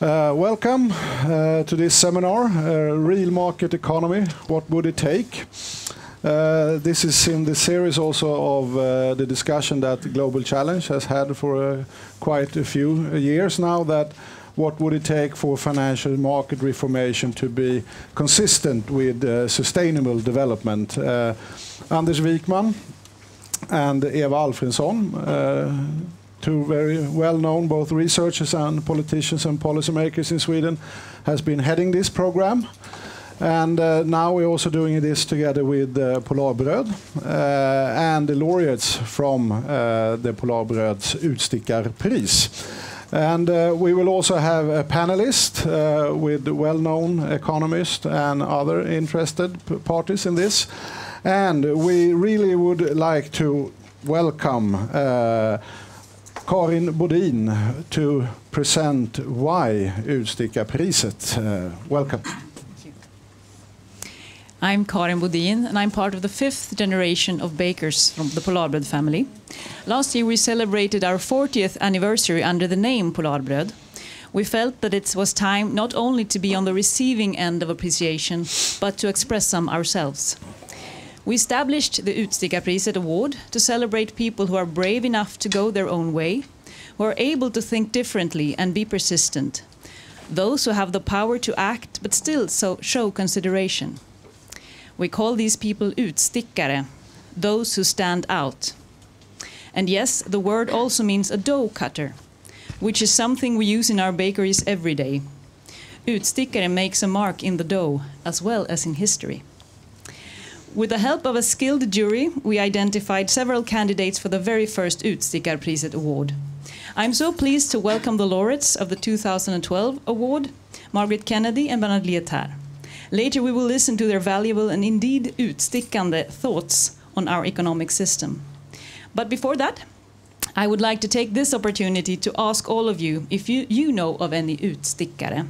Welcome to this seminar, Real Market Economy, What Would It Take? This is in the series also of the discussion that Global Challenge has had for quite a few years now, that what would it take for financial market reformation to be consistent with sustainable development. Anders Wijkman and Eva Alfredsson, two very well-known both researchers and politicians and policymakers in Sweden, has been heading this program. And now we're also doing this together with Polarbröd and the laureates from the Polarbröds Utstickar Pris. And we will also have a panelist with well-known economists and other interested parties in this. And we really would like to welcome Karin Bodin to present why Utstickarpriset. Welcome. Thank you. I'm Karin Bodin, and I'm part of the 5th generation of bakers from the Polarbröd family. Last year we celebrated our 40th anniversary under the name Polarbröd. We felt that it was time not only to be on the receiving end of appreciation, but to express some ourselves. We established the Utstickar Award to celebrate people who are brave enough to go their own way, who are able to think differently and be persistent, those who have the power to act but still show consideration. We call these people utstickare, those who stand out. And yes, the word also means a dough cutter, which is something we use in our bakeries every day. Utstickare makes a mark in the dough as well as in history. With the help of a skilled jury, we identified several candidates for the very first Utstickar Award. I'm so pleased to welcome the laureates of the 2012 award, Margrit Kennedy and Lietaer. Later we will listen to their valuable and indeed utstickande thoughts on our economic system. But before that, I would like to take this opportunity to ask all of you if you know of any utstickare.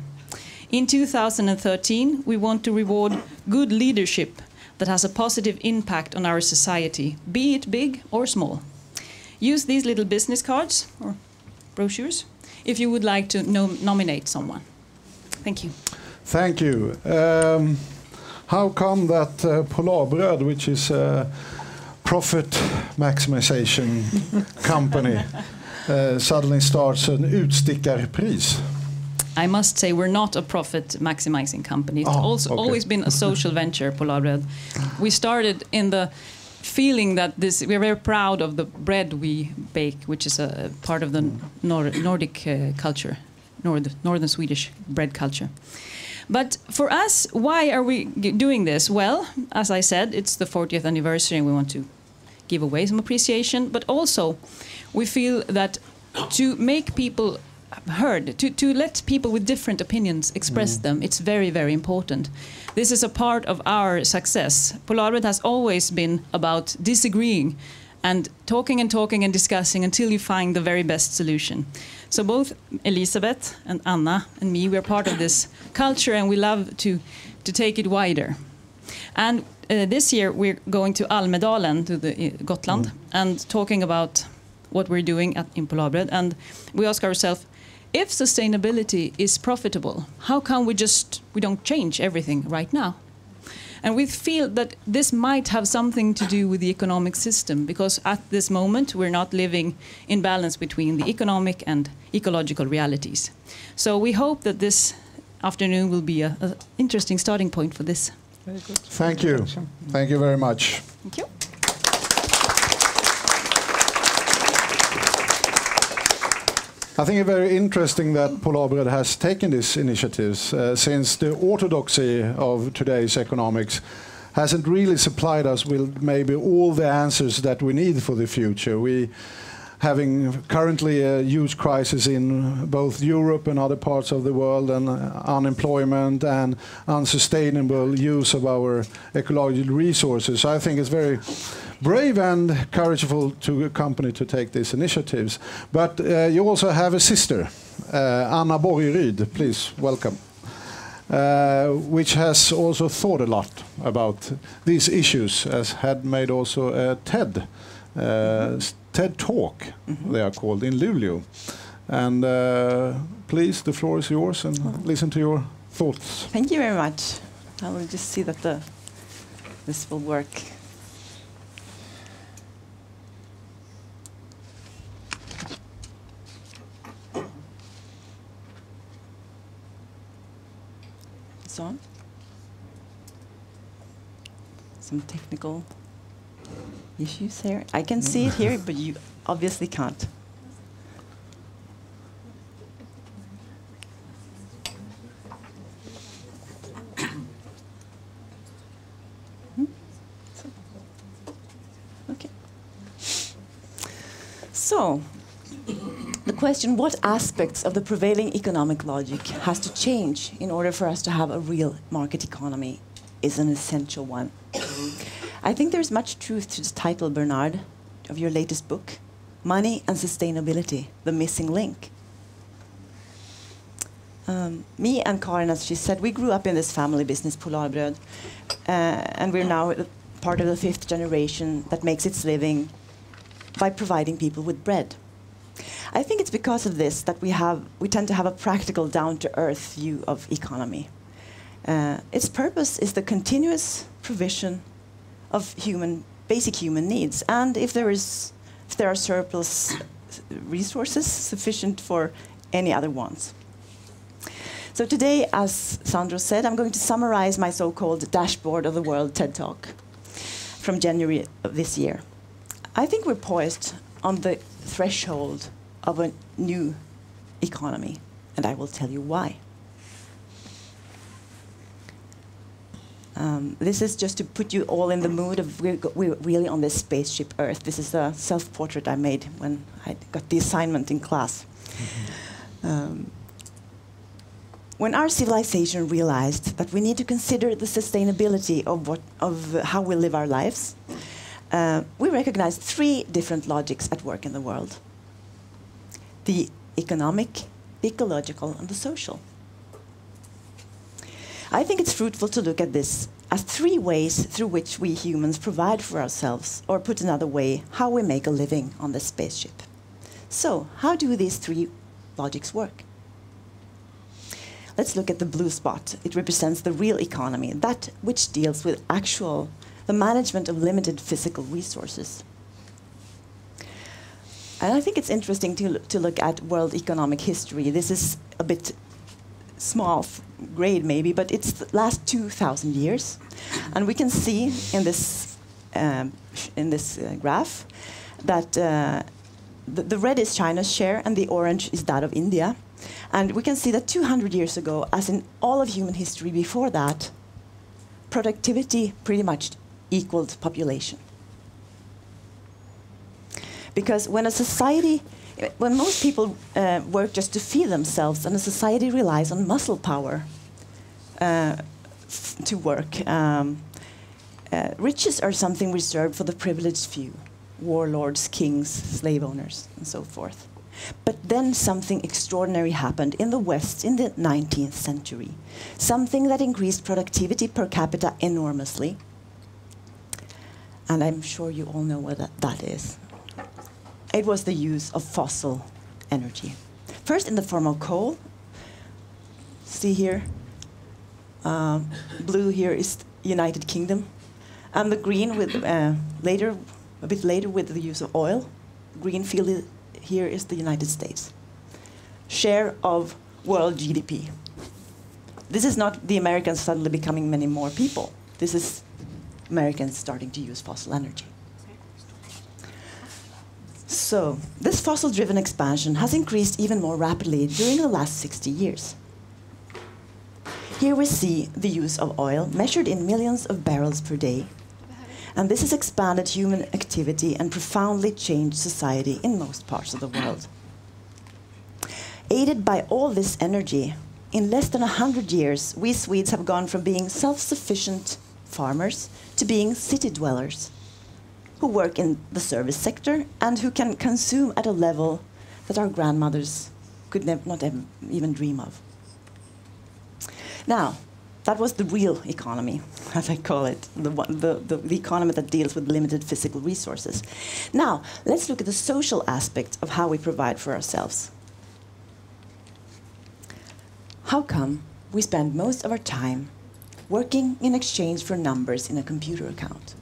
In 2013, we want to reward good leadership that has a positive impact on our society, be it big or small. Use these little business cards or brochures if you would like to nominate someone. Thank you. Thank you. How come that Polarbröd, which is a profit maximization company, suddenly starts an Utstickarpris? I must say we're not a profit-maximizing company. It's always been a social venture, Polarbröd. We started in the feeling that we're very proud of the bread we bake, which is a part of the Nordic culture, northern Swedish bread culture. But for us, why are we doing this? Well, as I said, it's the 40th anniversary and we want to give away some appreciation, but also we feel that to make people heard, to let people with different opinions express them, it's very, very important. This is a part of our success. Polarbröd has always been about disagreeing and talking and discussing until you find the very best solution. So both Elisabeth and Anna and me, we're part of this culture and we love to take it wider. And this year we're going to Almedalen, to the Gotland, and talking about what we're doing in Polarbröd. And we ask ourselves, if sustainability is profitable, how come we don't change everything right now? And we feel that this might have something to do with the economic system, because at this moment we're not living in balance between the economic and ecological realities. So we hope that this afternoon will be an interesting starting point for this. Very good. Thank you. Thank you very much. Thank you. I think it's very interesting that Polarbröd has taken these initiatives since the orthodoxy of today's economics hasn't really supplied us with maybe all the answers that we need for the future. We having currently a huge crisis in both Europe and other parts of the world, and unemployment and unsustainable use of our ecological resources. So I think it's very brave and courageful to a company to take these initiatives. But you also have a sister, Anna Borgeryd, please welcome, which has also thought a lot about these issues, as had made also a TED Talk, they are called, in Luleå, And please, the floor is yours, and listen to your thoughts. Thank you very much. I will just see that this will work. So, some technical issues here. I can see it here, but you obviously can't. Okay. So, the question, what aspects of the prevailing economic logic has to change in order for us to have a real market economy, is an essential one. I think there's much truth to the title, Bernard, of your latest book, Money and Sustainability, The Missing Link. Me and Karin, as she said, we grew up in this family business, Polarbröd, and we're now part of the 5th generation that makes its living by providing people with bread. I think it's because of this that we tend to have a practical, down-to-earth view of economy. Its purpose is the continuous provision of basic human needs, and if there are surplus resources sufficient for any other wants. So today, as Sandro said, I'm going to summarize my so-called dashboard of the World TED Talk from January of this year. I think we're poised on the threshold of a new economy, and I will tell you why. This is just to put you all in the mood of we're really on this spaceship Earth. This is a self-portrait I made when I got the assignment in class. When our civilization realized that we need to consider the sustainability of how we live our lives, we recognized 3 different logics at work in the world: the economic, the ecological, and the social. I think it's fruitful to look at this as 3 ways through which we humans provide for ourselves, or put another way, how we make a living on this spaceship. So, how do these 3 logics work? Let's look at the blue spot. It represents the real economy, that which deals with the management of limited physical resources. And I think it's interesting to look at world economic history. This is a bit small grade maybe, but it's the last 2,000 years. And we can see in this graph that the red is China's share and the orange is that of India. And we can see that 200 years ago, as in all of human history before that, productivity pretty much equaled population. Because when most people work just to feed themselves, and a society relies on muscle power to work, riches are something reserved for the privileged few, warlords, kings, slave owners, and so forth. But then something extraordinary happened in the West in the 19th century, something that increased productivity per capita enormously. And I'm sure you all know what that is. It was the use of fossil energy. First in the form of coal. See here, blue here is the United Kingdom, and the green with a bit later with the use of oil. Green field here is the United States. Share of world GDP. This is not the Americans suddenly becoming many more people. This is Americans starting to use fossil energy. So, this fossil-driven expansion has increased even more rapidly during the last 60 years. Here we see the use of oil measured in millions of barrels per day. And this has expanded human activity and profoundly changed society in most parts of the world. Aided by all this energy, in less than 100 years, we Swedes have gone from being self-sufficient farmers to being city dwellers who work in the service sector and who can consume at a level that our grandmothers could not even dream of. Now, that was the real economy, as I call it, the economy that deals with limited physical resources. Now, let's look at the social aspect of how we provide for ourselves. How come we spend most of our time working in exchange for numbers in a computer account?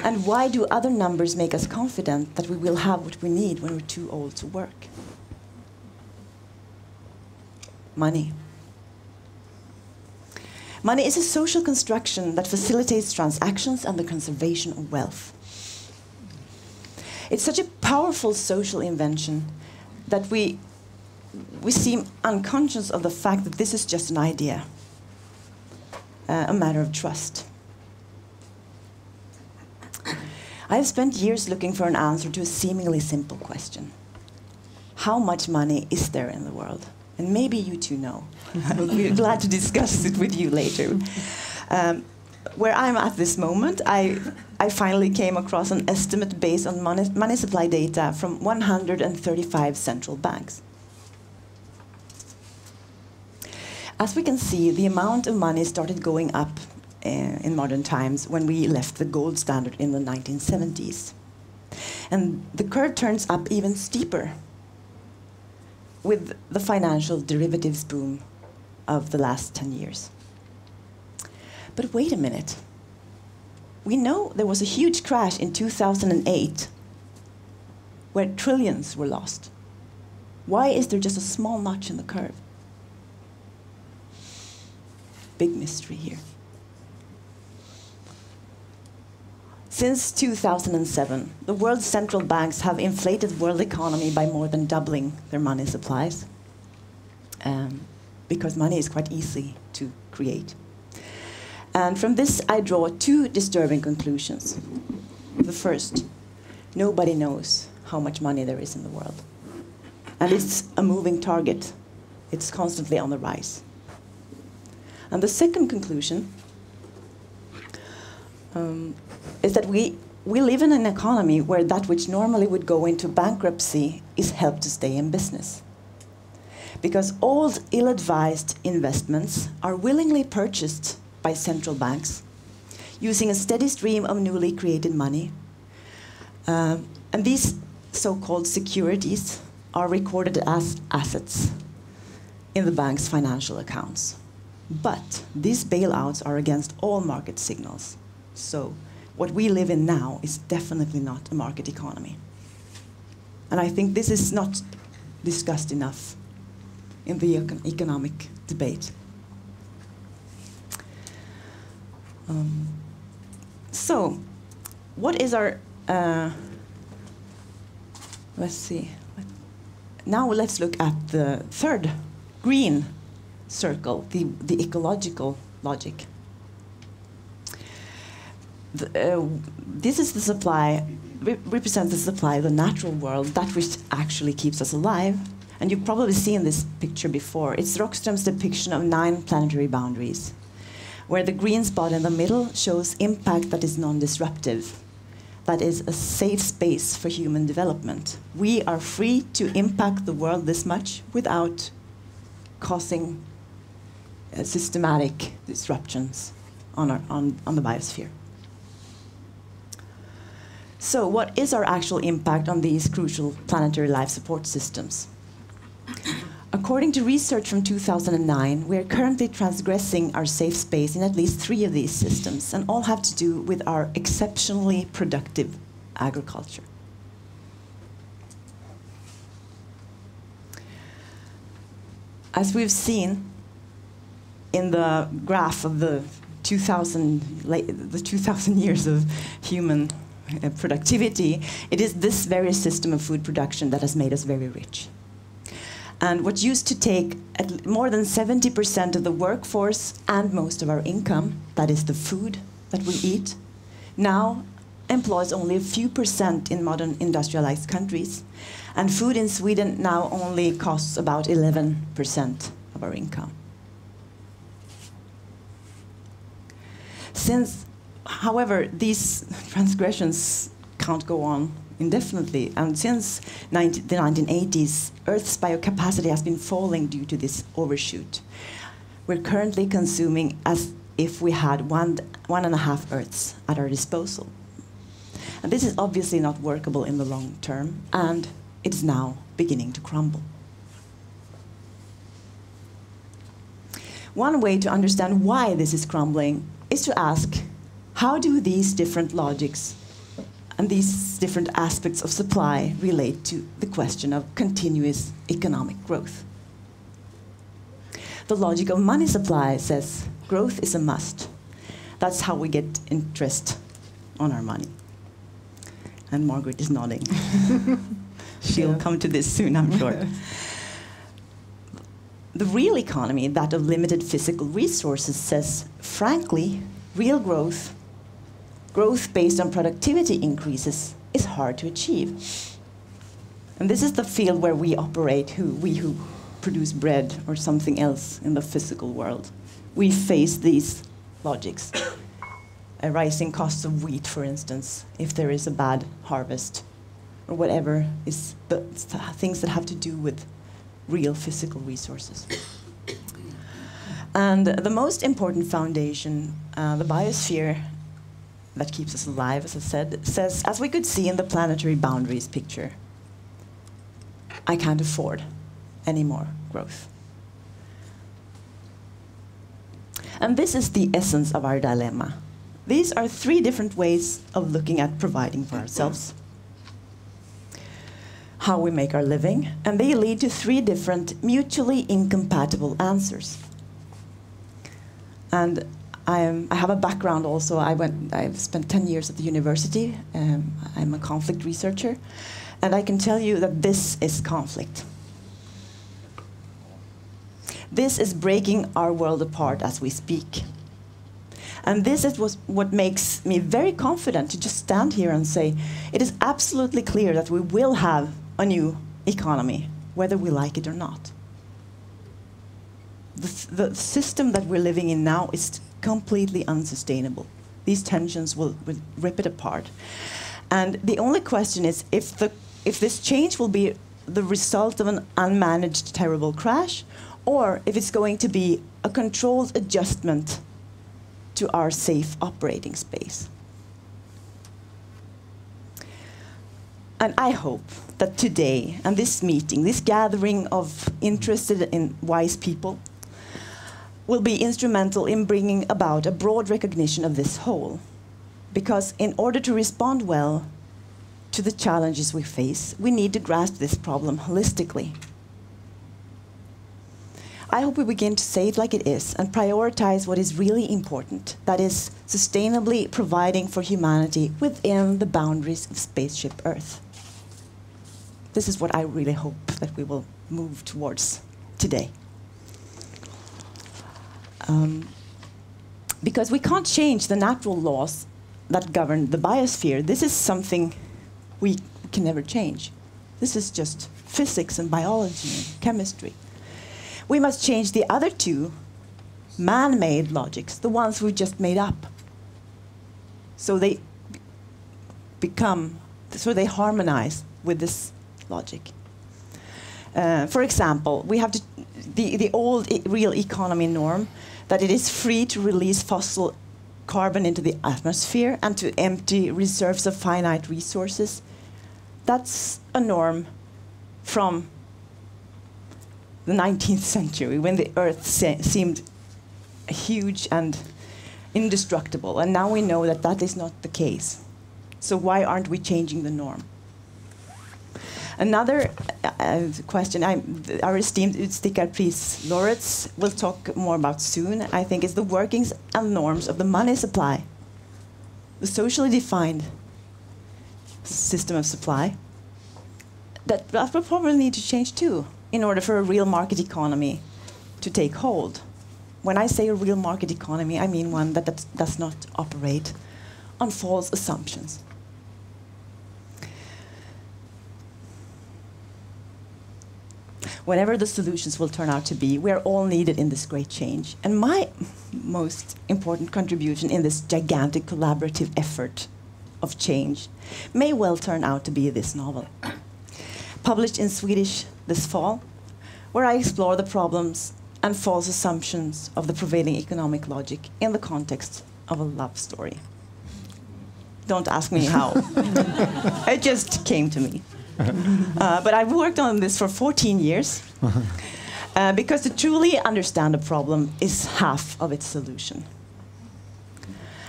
And why do other numbers make us confident that we will have what we need when we're too old to work? Money. Money is a social construction that facilitates transactions and the conservation of wealth. It's such a powerful social invention that we seem unconscious of the fact that this is just an idea, a matter of trust. I have spent years looking for an answer to a seemingly simple question. How much money is there in the world? And maybe you two know. I will be glad to discuss it with you later. Where I'm at this moment, I finally came across an estimate based on money supply data from 135 central banks. As we can see, the amount of money started going up in modern times when we left the gold standard in the 1970s. And the curve turns up even steeper with the financial derivatives boom of the last 10 years. But wait a minute. We know there was a huge crash in 2008 where trillions were lost. Why is there just a small notch in the curve? Big mystery here. Since 2007, the world's central banks have inflated the world economy by more than doubling their money supplies, because money is quite easy to create. And from this, I draw two disturbing conclusions. The first, nobody knows how much money there is in the world. And it's a moving target. It's constantly on the rise. And the second conclusion is that we live in an economy where that which normally would go into bankruptcy is helped to stay in business. Because all ill-advised investments are willingly purchased by central banks using a steady stream of newly created money. And these so-called securities are recorded as assets in the bank's financial accounts. But these bailouts are against all market signals. So what we live in now is definitely not a market economy. And I think this is not discussed enough in the economic debate. So what is our, let's see. Now let's look at the third green circle, the ecological logic. This is the supply, represents the supply of the natural world, that which actually keeps us alive. And you've probably seen this picture before. It's Rockström's depiction of 9 planetary boundaries, where the green spot in the middle shows impact that is non-disruptive, that is a safe space for human development. We are free to impact the world this much without causing systematic disruptions on the biosphere. So what is our actual impact on these crucial planetary life support systems? According to research from 2009, we are currently transgressing our safe space in at least 3 of these systems, and all have to do with our exceptionally productive agriculture. As we've seen in the graph of the 2,000 years of human productivity, it is this very system of food production that has made us very rich. And what used to take more than 70% of the workforce and most of our income, that is the food that we eat, now employs only a few percent in modern industrialized countries. And food in Sweden now only costs about 11% of our income. Since, however, these transgressions can't go on indefinitely, and since the 1980s, Earth's biocapacity has been falling due to this overshoot. We're currently consuming as if we had one and a half Earths at our disposal. And this is obviously not workable in the long term, and it's now beginning to crumble. One way to understand why this is crumbling is to ask, how do these different logics and these different aspects of supply relate to the question of continuous economic growth? The logic of money supply says growth is a must. That's how we get interest on our money. And Margrit is nodding. She'll come to this soon, I'm sure. The real economy, that of limited physical resources, says, frankly, real growth based on productivity increases, is hard to achieve. And this is the field where we operate, we who produce bread or something else in the physical world. We face these logics. A rising cost of wheat, for instance, if there is a bad harvest, or whatever is the things that have to do with real physical resources. And the most important foundation, the biosphere that keeps us alive, as I said, says, as we could see in the planetary boundaries picture, I can't afford any more growth. And this is the essence of our dilemma. These are three different ways of looking at providing for ourselves, how we make our living, and they lead to three different mutually incompatible answers. And I have a background also. I've spent 10 years at the university. I'm a conflict researcher, and I can tell you that this is conflict. This is breaking our world apart as we speak. And this is what makes me very confident to just stand here and say, it is absolutely clear that we will have a new economy, whether we like it or not. The system that we're living in now is completely unsustainable. These tensions will rip it apart. And the only question is if this change will be the result of an unmanaged terrible crash, or if it's going to be a controlled adjustment to our safe operating space. And I hope that today, and this meeting, this gathering of interested and wise people, will be instrumental in bringing about a broad recognition of this whole. Because in order to respond well to the challenges we face, we need to grasp this problem holistically. I hope we begin to say it like it is and prioritize what is really important, that is, sustainably providing for humanity within the boundaries of spaceship Earth. This is what I really hope that we will move towards today. Because we can't change the natural laws that govern the biosphere. This is something we can never change. This is just physics and biology and chemistry. We must change the other two man-made logics, the ones we just made up. So they harmonize with this logic. For example, we have the old real economy norm that it is free to release fossil carbon into the atmosphere and to empty reserves of finite resources. That's a norm from the 19th century, when the Earth seemed huge and indestructible. And now we know that that is not the case. So why aren't we changing the norm? Another question our esteemed Utstickar Laureates will talk more about soon, I think, is the workings and norms of the money supply, the socially defined system of supply. That will probably need to change too, in order for a real market economy to take hold. When I say a real market economy, I mean one that does not operate on false assumptions. Whatever the solutions will turn out to be, we are all needed in this great change. And my most important contribution in this gigantic collaborative effort of change may well turn out to be this novel, published in Swedish this fall, where I explore the problems and false assumptions of the prevailing economic logic in the context of a love story. Don't ask me how. It just came to me. But I've worked on this for 14 years. Because to truly understand a problem is half of its solution.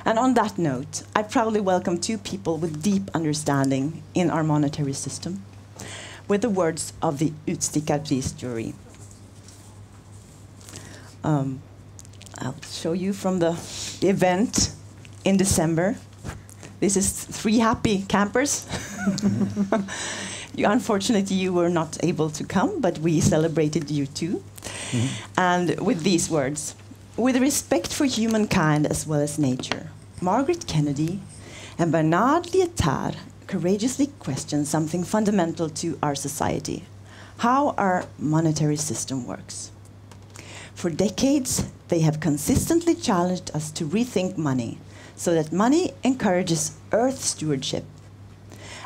And on that note, I proudly welcome two people with deep understanding in our monetary system, with the words of the Utstickar jury. I'll show you from the event in December. This is 3 happy campers. Unfortunately, you were not able to come, but we celebrated you too. And with these words, with respect for humankind as well as nature, Margrit Kennedy and Bernard Lietaer courageously question something fundamental to our society, how our monetary system works. For decades, they have consistently challenged us to rethink money so that money encourages earth stewardship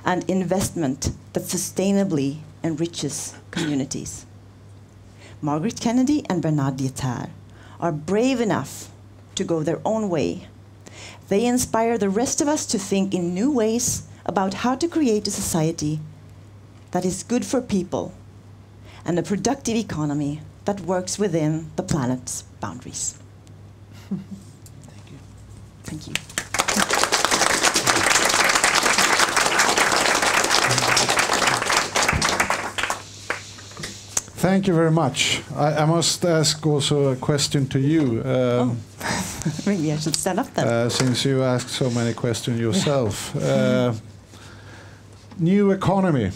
and investment that sustainably enriches communities. Margrit Kennedy and Bernard Lietaer are brave enough to go their own way. They inspire the rest of us to think in new ways about how to create a society that is good for people and a productive economy that works within the planet's boundaries. Thank you. Thank you. Thank you very much. I must ask also a question to you. Maybe I should stand up then. Since you asked so many questions yourself. New economy.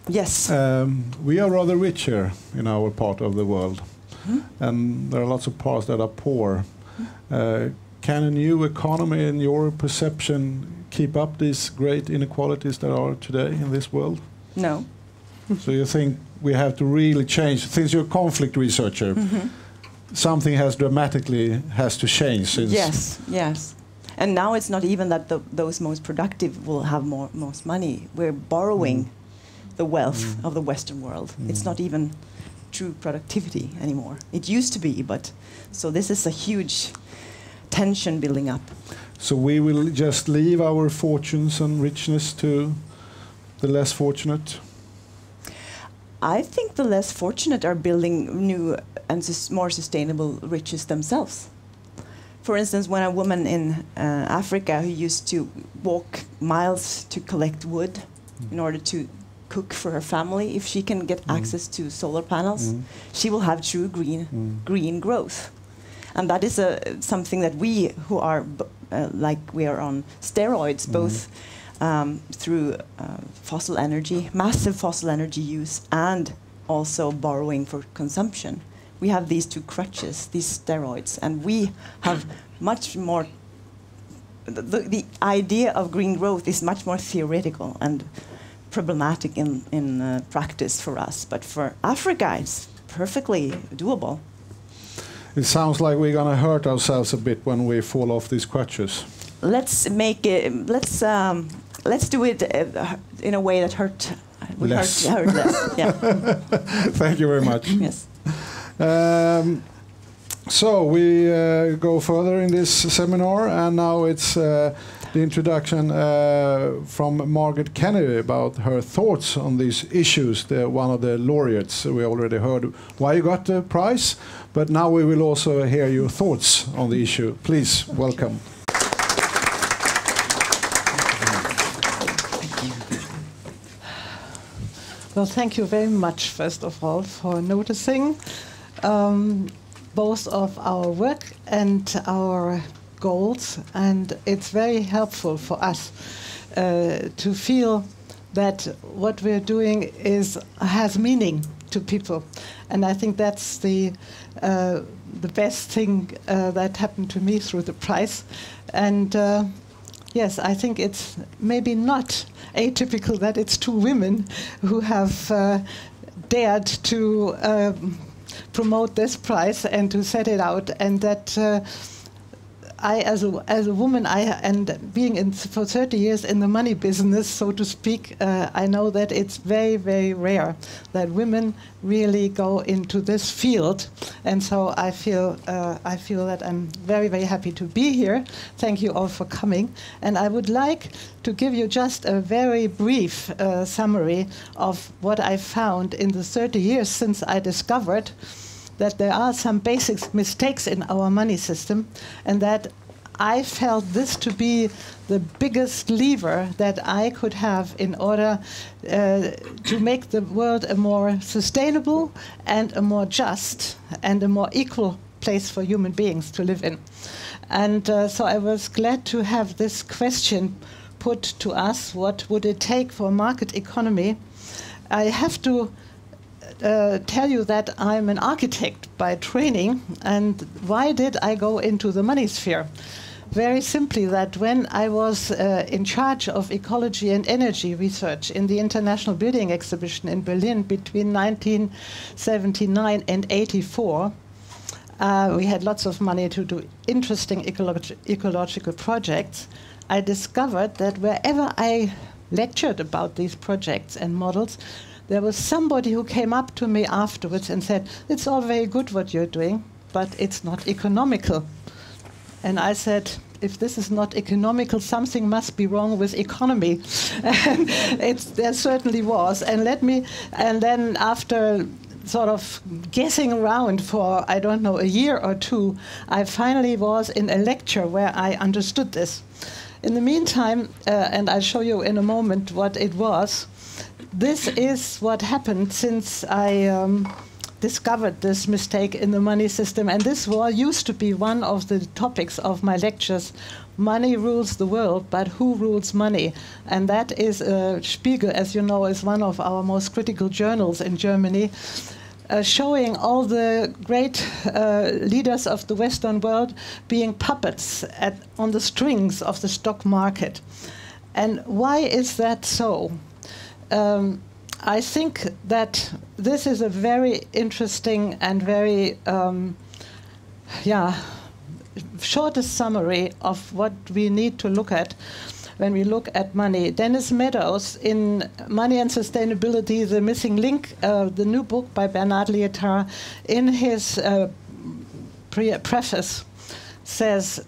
Yes. We are rather rich here in our part of the world. And there are lots of parts that are poor. Can a new economy, in your perception, keep up these great inequalities that are today in this world? No. So you think we have to really change? Since you're a conflict researcher, something has to change. Since yes, yes. And now it's not even that those most productive will have most money. We're borrowing the wealth of the Western world. It's not even true productivity anymore. It used to be, but so this is a huge tension building up. So we will just leave our fortunes and richness to the less fortunate? I think the less fortunate are building new and more sustainable riches themselves. For instance, when a woman in Africa who used to walk miles to collect wood in order to cook for her family, if she can get access to solar panels, she will have true green growth. And that is something that we who are like we are on steroids, both through fossil energy, massive fossil energy use, and also borrowing for consumption. We have these two crutches, these steroids, and we have much more. The idea of green growth is much more theoretical and problematic in practice for us, but for Africa, it's perfectly doable. It sounds like we're going to hurt ourselves a bit when we fall off these crutches. Let's make it. Let's do it in a way that hurt less. Yeah. Thank you very much. Yes. So we go further in this seminar, and now it's the introduction from Margrit Kennedy about her thoughts on these issues. One of the laureates. We already heard why you got the prize, but now we will also hear your thoughts on the issue. Please welcome. Well, thank you very much, first of all, for noticing both of our work and our goals. And it's very helpful for us to feel that what we're doing has meaning to people. And I think that's the best thing that happened to me through the prize. And yes, I think it's maybe not atypical that it's two women who have dared to promote this prize and to set it out, and that as a woman, and being for 30 years in the money business, so to speak, I know that it's very, very rare that women really go into this field, and so I feel that I'm very, very happy to be here. Thank you all for coming, and I would like to give you just a very brief summary of what I found in the 30 years since I discovered that there are some basic mistakes in our money system, and that I felt this to be the biggest lever that I could have in order to make the world a more sustainable and a more just and a more equal place for human beings to live in. And so I was glad to have this question put to us: what would it take for a market economy? I have to tell you that I'm an architect by training, and why did I go into the money sphere? Very simply, that when I was in charge of ecology and energy research in the International Building Exhibition in Berlin between 1979 and 84, we had lots of money to do interesting ecological projects. I discovered that wherever I lectured about these projects and models, there was somebody who came up to me afterwards and said, "It's all very good what you're doing, but it's not economical." And I said, if this is not economical, something must be wrong with economy. And there certainly was. And then after sort of guessing around for, I don't know, a year or two, I finally was in a lecture where I understood this. In the meantime, and I'll show you in a moment what it was, this is what happened since I discovered this mistake in the money system. And this used to be one of the topics of my lectures. Money rules the world, but who rules money? And that is Spiegel, as you know, is one of our most critical journals in Germany, showing all the great leaders of the Western world being puppets on the strings of the stock market. And why is that so? I think that this is a very interesting and very, shortest summary of what we need to look at when we look at money. Dennis Meadows, in Money and Sustainability, The Missing Link, the new book by Bernard Lietaer, in his preface says,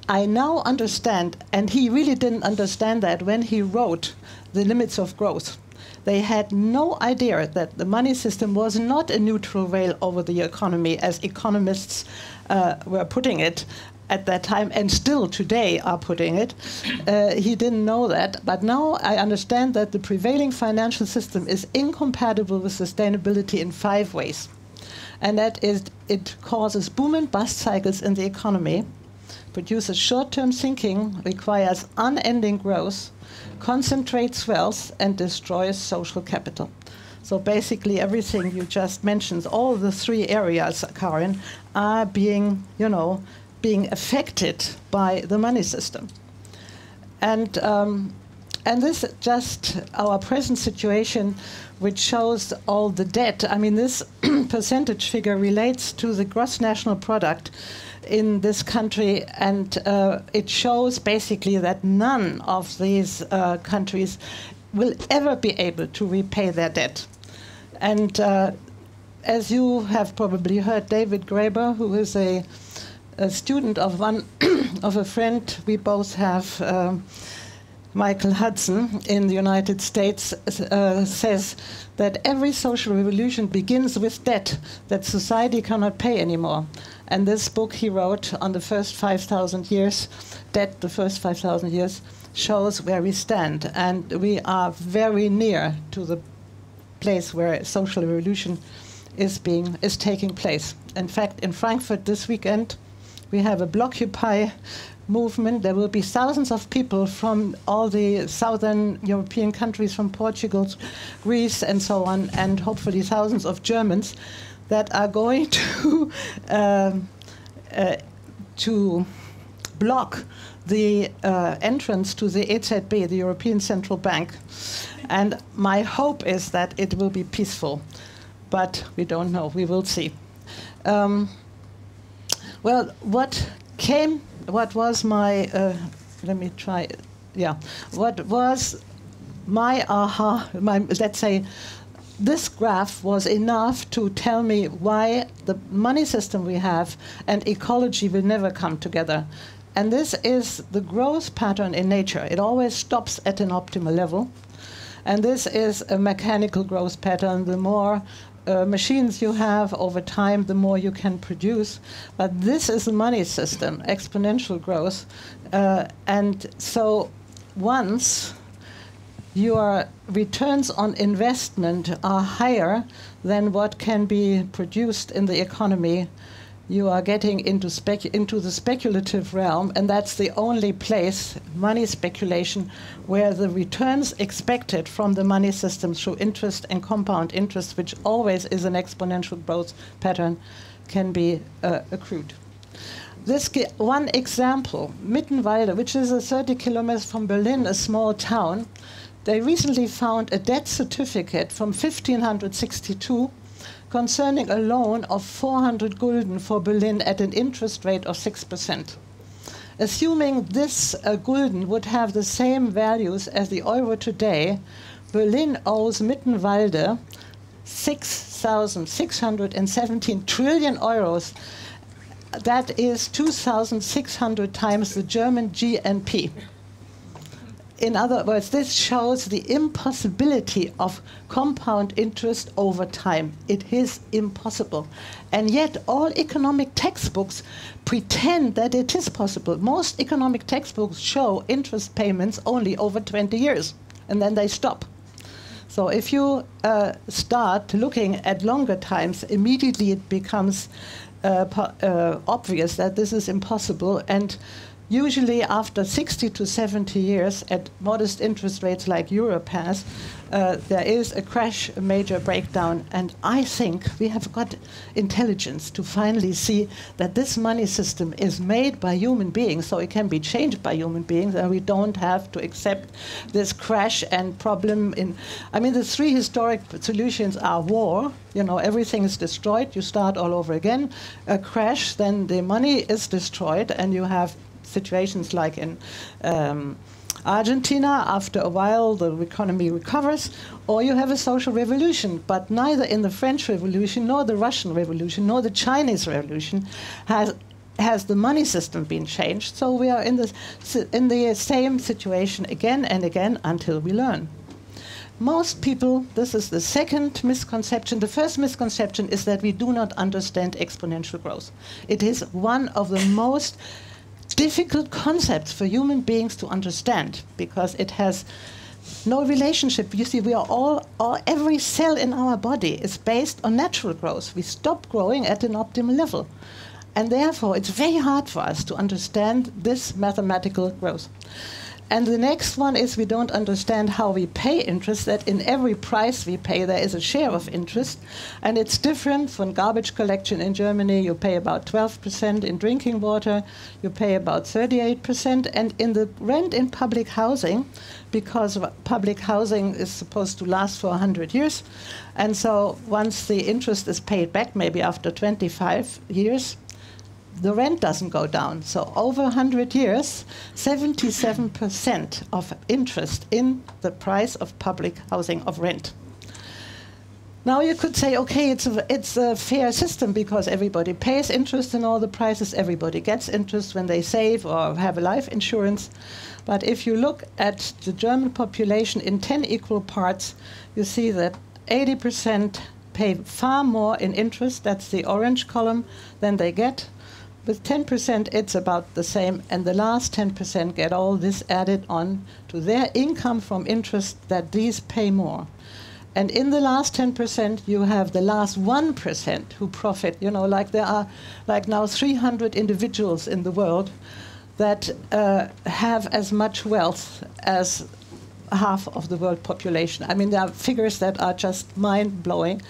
"I now understand," and he really didn't understand that when he wrote The Limits of Growth. They had no idea that the money system was not a neutral rail over the economy, as economists were putting it at that time, and still today are putting it. He didn't know that, but now I understand that the prevailing financial system is incompatible with sustainability in 5 ways. And that is, it causes boom and bust cycles in the economy, produces short-term thinking, requires unending growth, concentrates wealth, and destroys social capital. So basically everything you just mentioned, all the 3 areas, Karin, are being affected by the money system. And this is just our present situation, which shows all the debt. I mean, this percentage figure relates to the gross national product in this country, and it shows basically that none of these countries will ever be able to repay their debt. And as you have probably heard, David Graeber, who is a student of one of a friend we both have, Michael Hudson in the United States, says that every social revolution begins with debt that society cannot pay anymore. And this book he wrote on the first 5,000 years, debt, the first 5,000 years, shows where we stand. And we are very near to the place where social revolution is taking place. In fact, in Frankfurt this weekend, we have a Blockupy movement. There will be thousands of people from all the southern European countries, from Portugal, Greece, and so on, and hopefully thousands of Germans that are going to block the entrance to the EZB, the European Central Bank. And my hope is that it will be peaceful, but we don't know. We will see. Well, what was my, let me try, yeah, what was my aha, let's say, this graph was enough to tell me why the money system we have and ecology will never come together. And this is the growth pattern in nature. It always stops at an optimal level. And this is a mechanical growth pattern. The more machines you have over time, the more you can produce. But this is a money system, exponential growth. And so once your returns on investment are higher than what can be produced in the economy, you are getting into the speculative realm, and that's the only place, money speculation, where the returns expected from the money system through interest and compound interest, which always is an exponential growth pattern, can be accrued. This one example, Mittenwalde, which is 30 kilometers from Berlin, a small town, they recently found a death certificate from 1562 concerning a loan of 400 gulden for Berlin at an interest rate of 6%. Assuming this gulden would have the same values as the euro today, Berlin owes Mittenwalde 6,617 trillion euros. That is 2,600 times the German GNP. In other words, this shows the impossibility of compound interest over time. It is impossible. And yet all economic textbooks pretend that it is possible. Most economic textbooks show interest payments only over 20 years, and then they stop. So if you start looking at longer times, immediately it becomes obvious that this is impossible. And usually after 60 to 70 years at modest interest rates like Europe has, there is a crash, a major breakdown. And I think we have got intelligence to finally see that this money system is made by human beings, so it can be changed by human beings, and we don't have to accept this crash and problem in... I mean, the three historic solutions are war, you know, everything is destroyed, you start all over again, a crash, then the money is destroyed, and you have situations like in Argentina, after a while the economy recovers, or you have a social revolution. But neither in the French Revolution, nor the Russian Revolution, nor the Chinese Revolution has the money system been changed. So we are in the same situation again and again until we learn. Most people, this is the second misconception. The first misconception is that we do not understand exponential growth. It is one of the most difficult concepts for human beings to understand, because it has no relationship. You see, we are all every cell in our body is based on natural growth. We stop growing at an optimal level. And therefore, it's very hard for us to understand this mathematical growth. And the next one is we don't understand how we pay interest, that in every price we pay there is a share of interest. And it's different from garbage collection in Germany. You pay about 12%. In drinking water, you pay about 38%. And in the rent in public housing, because public housing is supposed to last for 100 years. And so once the interest is paid back, maybe after 25 years, the rent doesn't go down. So over 100 years, 77% of interest in the price of public housing of rent. Now you could say, okay, it's a fair system because everybody pays interest in all the prices. Everybody gets interest when they save or have a life insurance. But if you look at the German population in 10 equal parts, you see that 80% pay far more in interest, that's the orange column, than they get. With 10%, it's about the same, and the last 10% get all this added on to their income from interest that these pay more. And in the last 10%, you have the last 1% who profit. You know, like there are like now 300 individuals in the world that have as much wealth as half of the world population. I mean, there are figures that are just mind-blowing,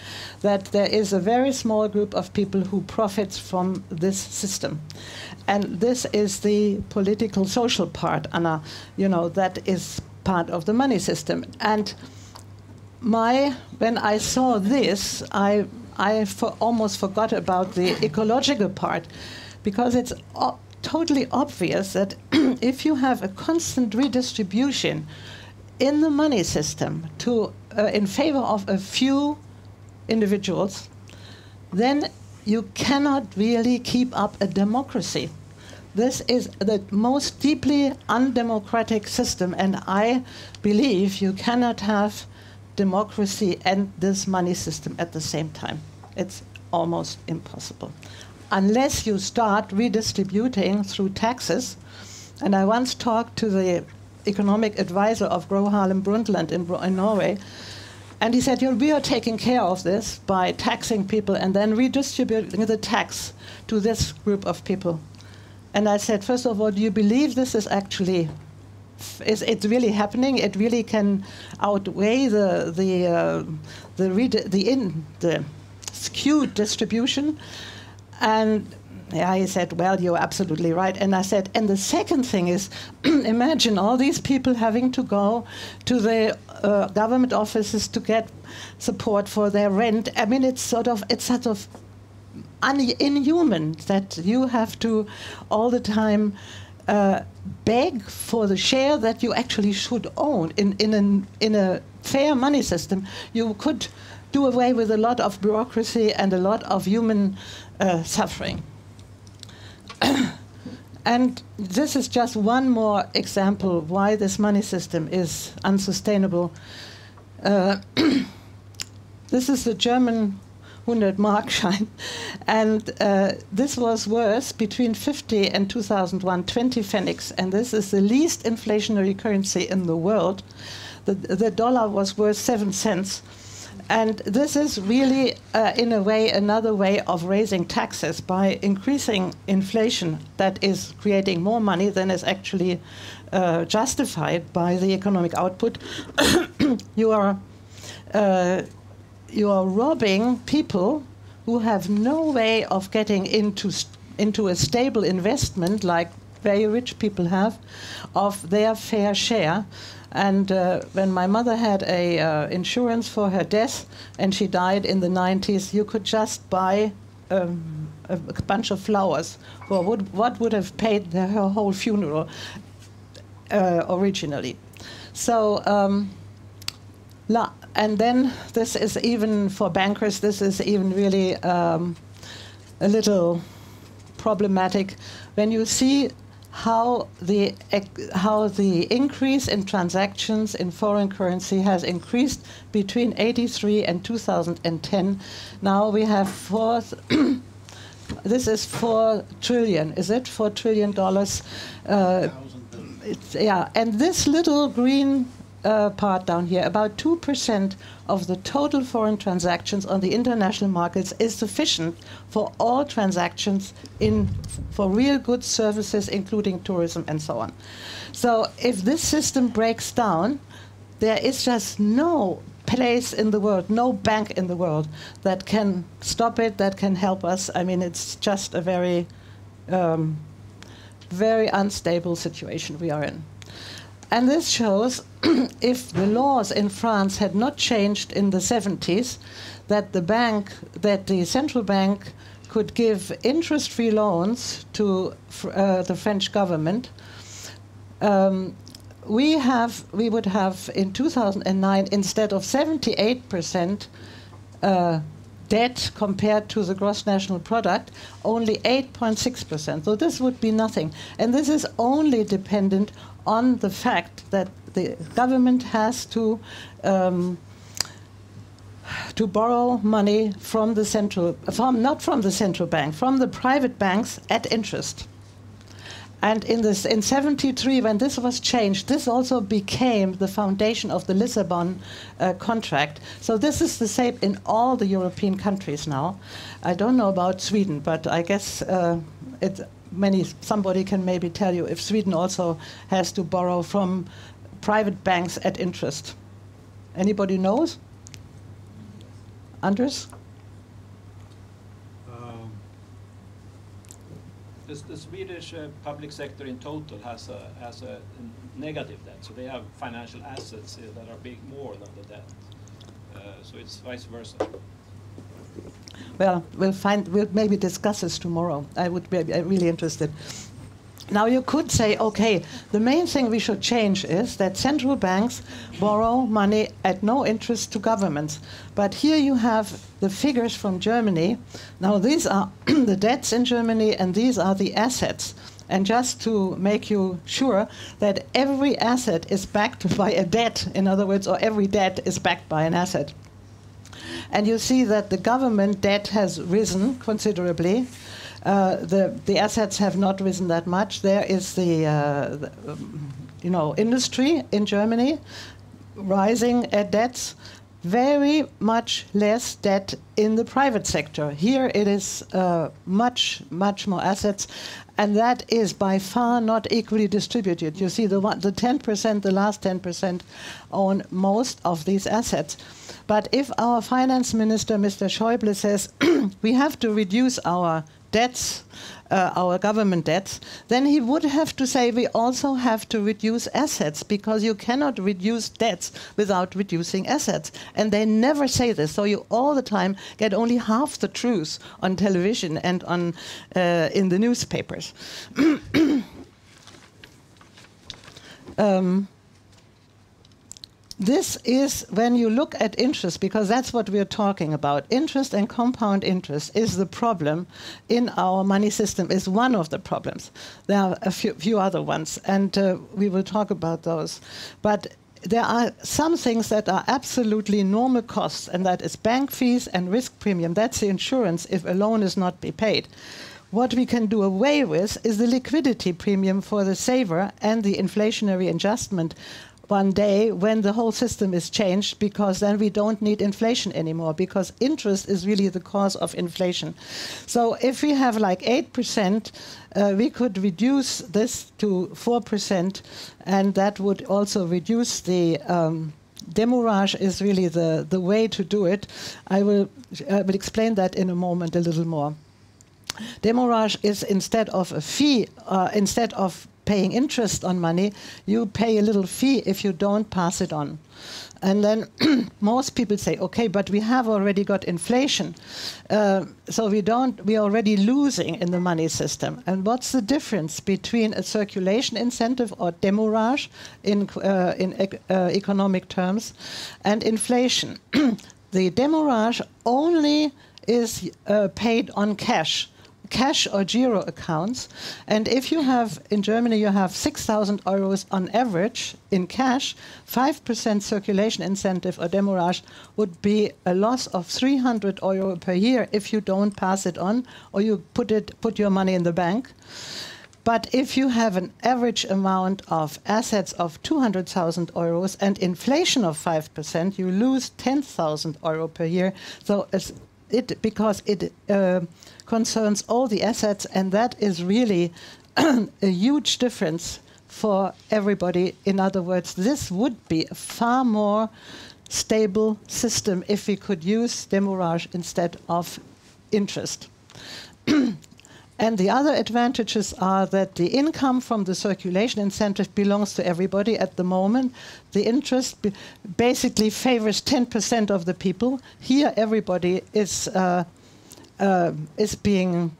that there is a very small group of people who profits from this system. And this is the political social part, Anna, you know, that is part of the money system. And when I saw this, I almost forgot about the ecological part, because it's totally obvious that if you have a constant redistribution in the money system to in favor of a few individuals, then you cannot really keep up a democracy. This is the most deeply undemocratic system, and I believe you cannot have democracy and this money system at the same time. It's almost impossible. Unless you start redistributing through taxes. And I once talked to the economic advisor of Gro Harlem Brundtland in Norway, and he said, we are taking care of this by taxing people and then redistributing the tax to this group of people. And I said, first of all, do you believe this is actually, is it really happening? It really can outweigh the skewed distribution? And yeah, he said, well, you're absolutely right. And I said, and the second thing is, imagine all these people having to go to the government offices to get support for their rent. I mean, it's sort of inhuman that you have to all the time beg for the share that you actually should own. In a fair money system, you could do away with a lot of bureaucracy and a lot of human suffering. And this is just one more example why this money system is unsustainable. This is the German 100-Markschein, and this was worth between 50 and 2001, 20 pfennigs, and this is the least inflationary currency in the world. The dollar was worth 7 cents. And this is really, in a way, another way of raising taxes by increasing inflation that is creating more money than is actually justified by the economic output. You are robbing people who have no way of getting into a stable investment like very rich people have of their fair share. And when my mother had a insurance for her death and she died in the 90s, you could just buy a bunch of flowers for what would have paid her whole funeral originally. So, and then this is even for bankers, this is even really a little problematic when you see how the increase in transactions in foreign currency has increased between 1983 and 2010. Now we have this is 4 trillion, is it? $4 trillion. Yeah, and this little green part down here, about 2% of the total foreign transactions on the international markets is sufficient for all transactions for real goods, services, including tourism and so on. So if this system breaks down, there is just no place in the world, no bank in the world that can stop it, that can help us. I mean, it's just a very, very unstable situation we are in. And this shows if the laws in France had not changed in the 70s, that the central bank could give interest-free loans to the French government. We would have in 2009, instead of 78% debt compared to the gross national product, only 8.6%. So this would be nothing. And this is only dependent on the fact that the government has to borrow money from the not from the central bank, from the private banks at interest. And in 73, when this was changed, this also became the foundation of the Lisbon contract. So this is the same in all the European countries now. I don't know about Sweden, but I guess somebody can maybe tell you if Sweden also has to borrow from private banks at interest. Anybody knows? Anders? The Swedish public sector in total has a negative debt, so they have financial assets that are big more than the debt. So it's vice versa. Well, we'll maybe discuss this tomorrow. I would be really interested. Now you could say, okay, the main thing we should change is that central banks borrow money at no interest to governments. But here you have the figures from Germany. Now these are the debts in Germany and these are the assets. And just to make you sure that every asset is backed by a debt, in other words, or every debt is backed by an asset. And you see that the government debt has risen considerably. The assets have not risen that much. There is the industry in Germany rising debts. Very much less debt in the private sector. Here it is much more assets, and that is by far not equally distributed. You see, the 10%, the last 10% own most of these assets. But if our finance minister, Mr. Schäuble, says we have to reduce our debts, our government debts, then he would have to say we also have to reduce assets, because you cannot reduce debts without reducing assets. And they never say this, so you all the time get only half the truth on television and on in the newspapers. This is when you look at interest, because that's what we're talking about. Interest and compound interest is the problem in our money system, is one of the problems. There are a few other ones, and we will talk about those. But there are some things that are absolutely normal costs, and that is bank fees and risk premium. That's the insurance if a loan is not be paid. What we can do away with is the liquidity premium for the saver and the inflationary adjustment one day when the whole system is changed, because then we don't need inflation anymore, because interest is really the cause of inflation. So if we have like 8%, we could reduce this to 4%, and that would also reduce the demurrage is really the way to do it. I will explain that in a moment a little more. Demurrage is instead of a fee, instead of paying interest on money, you pay a little fee if you don't pass it on. And then most people say, okay, but we have already got inflation, so we are already losing in the money system. And what's the difference between a circulation incentive, or demurrage in economic terms, and inflation? The demurrage only is paid on cash or giro accounts. And if you have, in Germany, you have 6,000 euros on average in cash, 5% circulation incentive or demurrage would be a loss of 300 euro per year if you don't pass it on, or you put your money in the bank. But if you have an average amount of assets of 200,000 euros and inflation of 5%, you lose 10,000 euro per year. So because it concerns all the assets, and that is really a huge difference for everybody. In other words, this would be a far more stable system if we could use demurrage instead of interest. And the other advantages are that the income from the circulation incentive belongs to everybody at the moment. The interest basically favors 10% of the people. Here everybody is being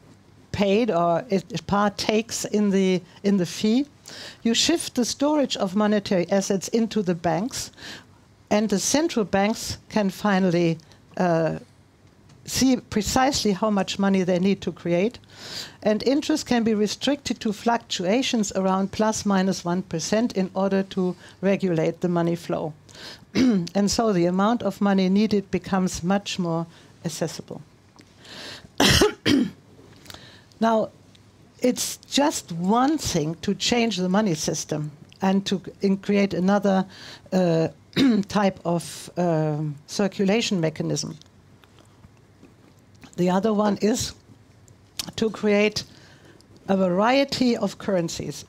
paid, or it partakes in the fee. You shift the storage of monetary assets into the banks, and the central banks can finally see precisely how much money they need to create. And interest can be restricted to fluctuations around plus minus 1% in order to regulate the money flow. And so the amount of money needed becomes much more accessible. Now, it's just one thing to change the money system and to create another type of circulation mechanism. The other one is to create a variety of currencies.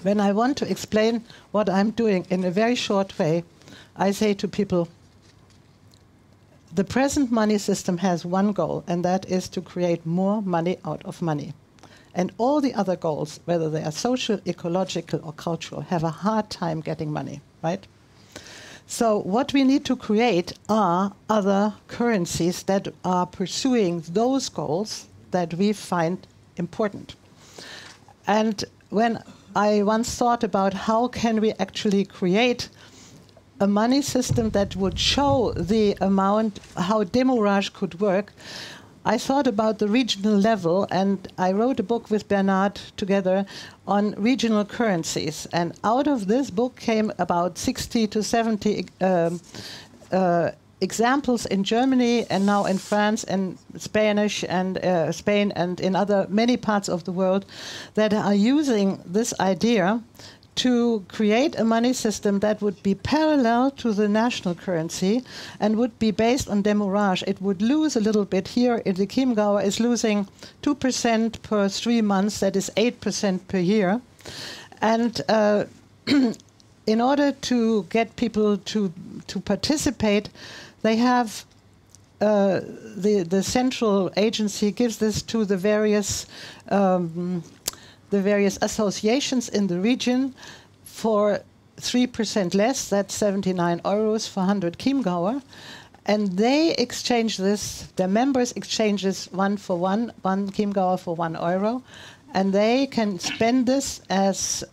When I want to explain what I'm doing in a very short way, I say to people, the present money system has one goal, and that is to create more money out of money. And all the other goals, whether they are social, ecological, or cultural, have a hard time getting money, right? So what we need to create are other currencies that are pursuing those goals that we find important. And when I once thought about how can we actually create a money system that would show the amount, how demurrage could work, I thought about the regional level, and I wrote a book with Bernard together on regional currencies. And out of this book came about 60 to 70 examples in Germany and now in France and Spanish and Spain and in other many parts of the world that are using this idea to create a money system that would be parallel to the national currency and would be based on demurrage. It would lose a little bit here. In the Chiemgauer is losing 2% per 3 months. That is 8% per year. And in order to get people to participate, they have the central agency gives this to the various associations in the region for 3% less. That's 79 euros for 100 Chiemgauer. And they exchange this, their members exchange this 1 for 1 Chiemgauer for €1. And they can spend this as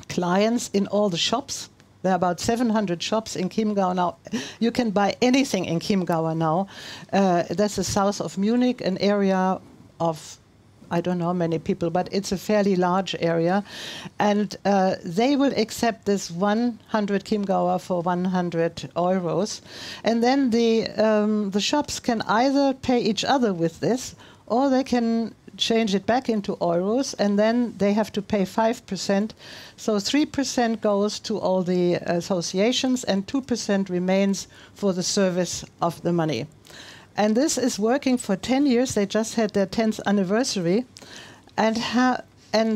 clients in all the shops. There are about 700 shops in Chiemgau now. You can buy anything in Chiemgau now. That's the south of Munich, an area of, I don't know how many people, but it's a fairly large area. And they will accept this 100 Chiemgauer for €100. And then the shops can either pay each other with this, or they can change it back into euros, and then they have to pay 5%. So 3% goes to all the associations, and 2% remains for the service of the money. And this is working for 10 years. They just had their 10th anniversary, and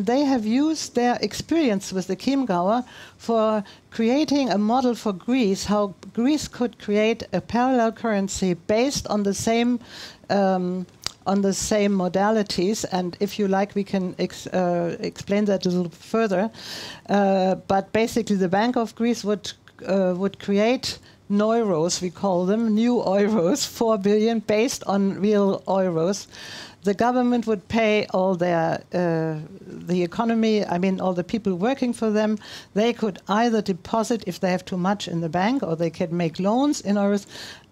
they have used their experience with the Chiemgauer for creating a model for Greece, how Greece could create a parallel currency based on the same modalities. And if you like, we can explain that a little further. But basically, the Bank of Greece would create neuros, we call them, new euros, 4 billion, based on real euros. The government would pay all their, the economy, I mean, all the people working for them. They could either deposit if they have too much in the bank, or they can make loans in euros.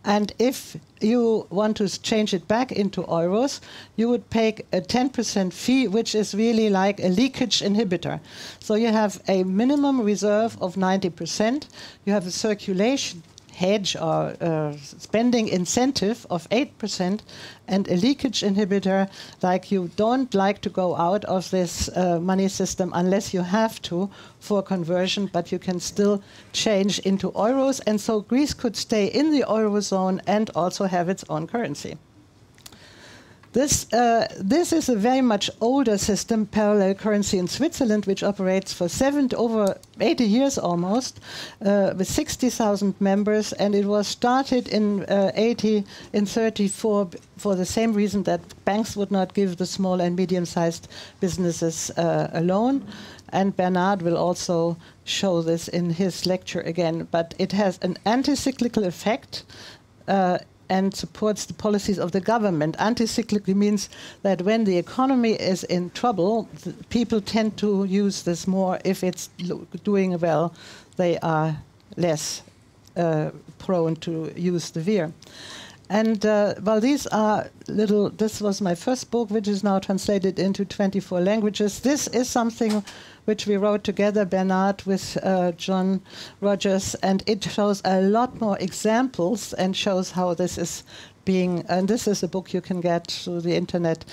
And if you want to change it back into euros, you would pay a 10% fee, which is really like a leakage inhibitor. So you have a minimum reserve of 90%. You have a circulation hedge or spending incentive of 8%, and a leakage inhibitor, like you don't like to go out of this money system unless you have to for conversion, but you can still change into euros. And so Greece could stay in the eurozone and also have its own currency. This is a very much older system, parallel currency in Switzerland, which operates for over 80 years almost, with 60,000 members, and it was started in 34 for the same reason that banks would not give the small and medium-sized businesses a loan. And Bernard will also show this in his lecture again. But it has an anti-cyclical effect, and supports the policies of the government. Anti-cyclical means that when the economy is in trouble, people tend to use this more. If it's doing well, they are less prone to use the VIR. And well, these are this was my first book, which is now translated into 24 languages. This is something which we wrote together, Bernard, with John Rogers, and it shows a lot more examples and shows how this is being, and this is a book you can get through the internet,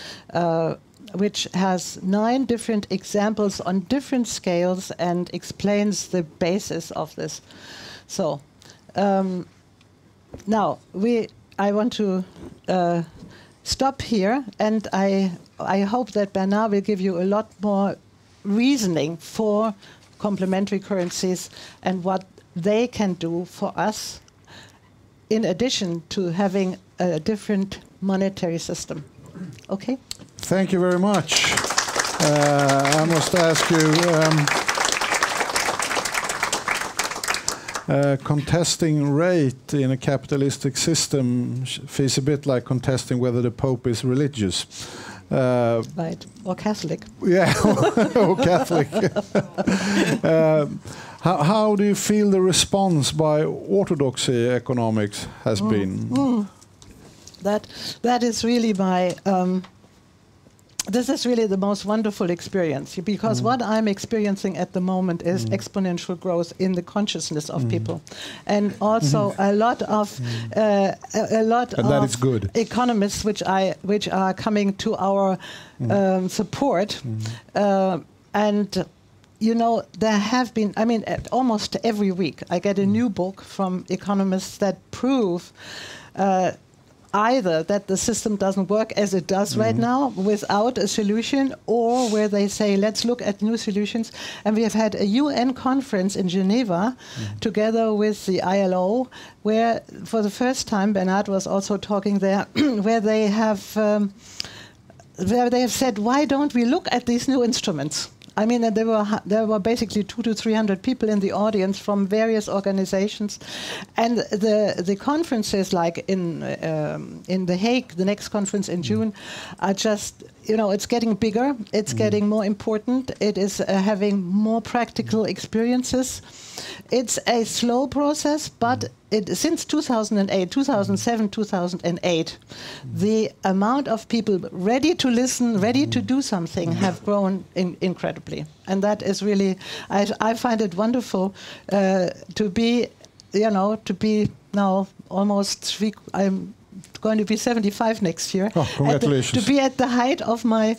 which has 9 different examples on different scales and explains the basis of this. So now I want to stop here, and I hope that Bernard will give you a lot more reasoning for complementary currencies and what they can do for us, in addition to having a different monetary system. Okay? Thank you very much. I must ask you, contesting rate in a capitalistic system feels a bit like contesting whether the Pope is religious. Right, or Catholic. Yeah, or Catholic. How do you feel the response by orthodoxy economics has been? That is really my. This is really the most wonderful experience, because what I'm experiencing at the moment is exponential growth in the consciousness of people, and also a lot of that is good. Economists which are coming to our support, and you know, there have been, I mean, almost every week I get a new book from economists that prove either that the system doesn't work as it does right now without a solution, or where they say, let's look at new solutions. And we have had a UN conference in Geneva together with the ILO, where for the first time, Bernard was also talking there, where they have said, why don't we look at these new instruments? I mean, there were basically 200 to 300 people in the audience from various organizations, and the conferences, like in The Hague, the next conference in June, are just, you know, it's getting bigger, it's getting more important, it is having more practical experiences. It's a slow process, but since 2008, 2007, 2008, the amount of people ready to listen, ready to do something have grown incredibly. And that is really, I find it wonderful to be, you know, to be now almost I'm going to be 75 next year. Oh, congratulations. To be at the height of my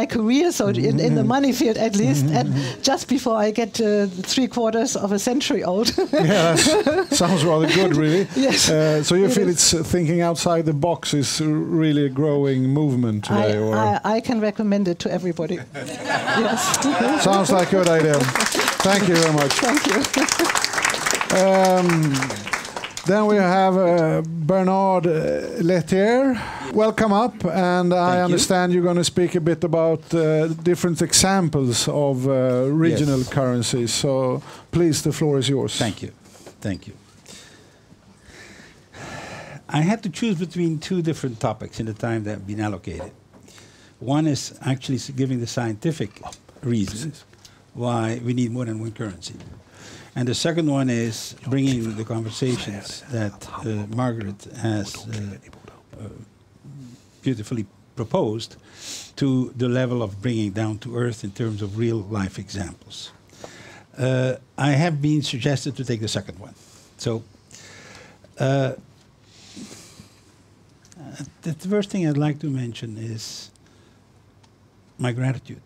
career, so in the money field at least, and just before I get 3/4 of a century old. Yeah, that sounds rather good, really. Yes. So you feel it's thinking outside the box is really a growing movement today? I can recommend it to everybody. Yes. Sounds like a good idea. Thank you very much. Thank you. Then we have Bernard Lietaer. Welcome up, and I understand you're going to speak a bit about different examples of regional currencies. So please, the floor is yours. Thank you. Thank you. I had to choose between two different topics in the time that have been allocated. One is actually giving the scientific reasons why we need more than one currency. And the second one is bringing the conversations that Margrit has beautifully proposed to the level of bringing down to earth in terms of real life examples. I have been suggested to take the second one. So the first thing I'd like to mention is my gratitude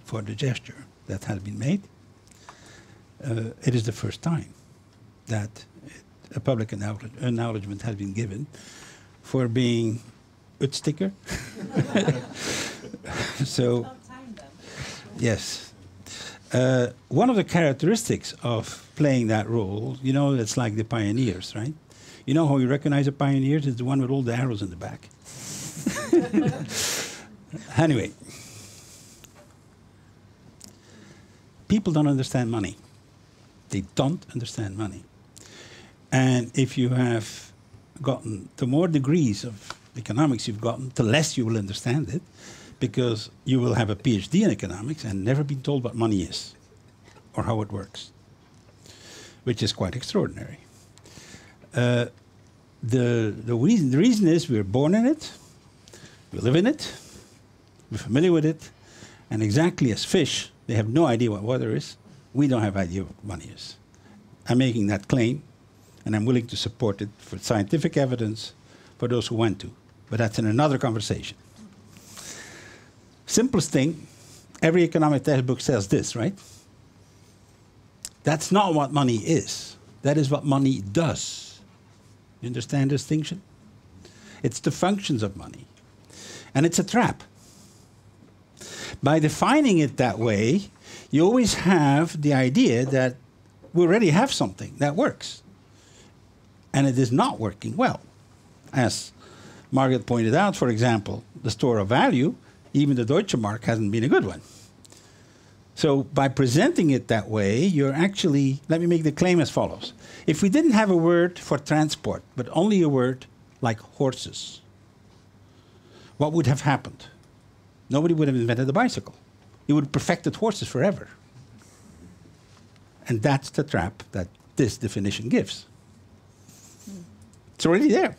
for the gesture that has been made. It is the first time that a public acknowledgement has been given for being Utstickar. So, yes. One of the characteristics of playing that role, you know, it's like the pioneers, right? You know how you recognize the pioneers? It's the one with all the arrows in the back. Anyway. People don't understand money. They don't understand money. And if you have gotten, the more degrees of economics you've gotten, the less you will understand it, because you will have a PhD in economics and never been told what money is or how it works, which is quite extraordinary. The reason is we're born in it, we live in it, we're familiar with it, and exactly as fish, they have no idea what water is. We don't have idea what money is. I'm making that claim, and I'm willing to support it for scientific evidence for those who want to. But that's in another conversation. Simplest thing, every economic textbook says this, right? That's not what money is. That is what money does. You understand the distinction? It's the functions of money. And it's a trap. By defining it that way, you always have the idea that we already have something that works. And it is not working well. As Margrit pointed out, for example, the store of value, even the Deutsche Mark hasn't been a good one. So by presenting it that way, you're actually, let me make the claim as follows. If we didn't have a word for transport, but only a word like horses, what would have happened? Nobody would have invented the bicycle. You would have perfected horses forever. And that's the trap that this definition gives. It's already there.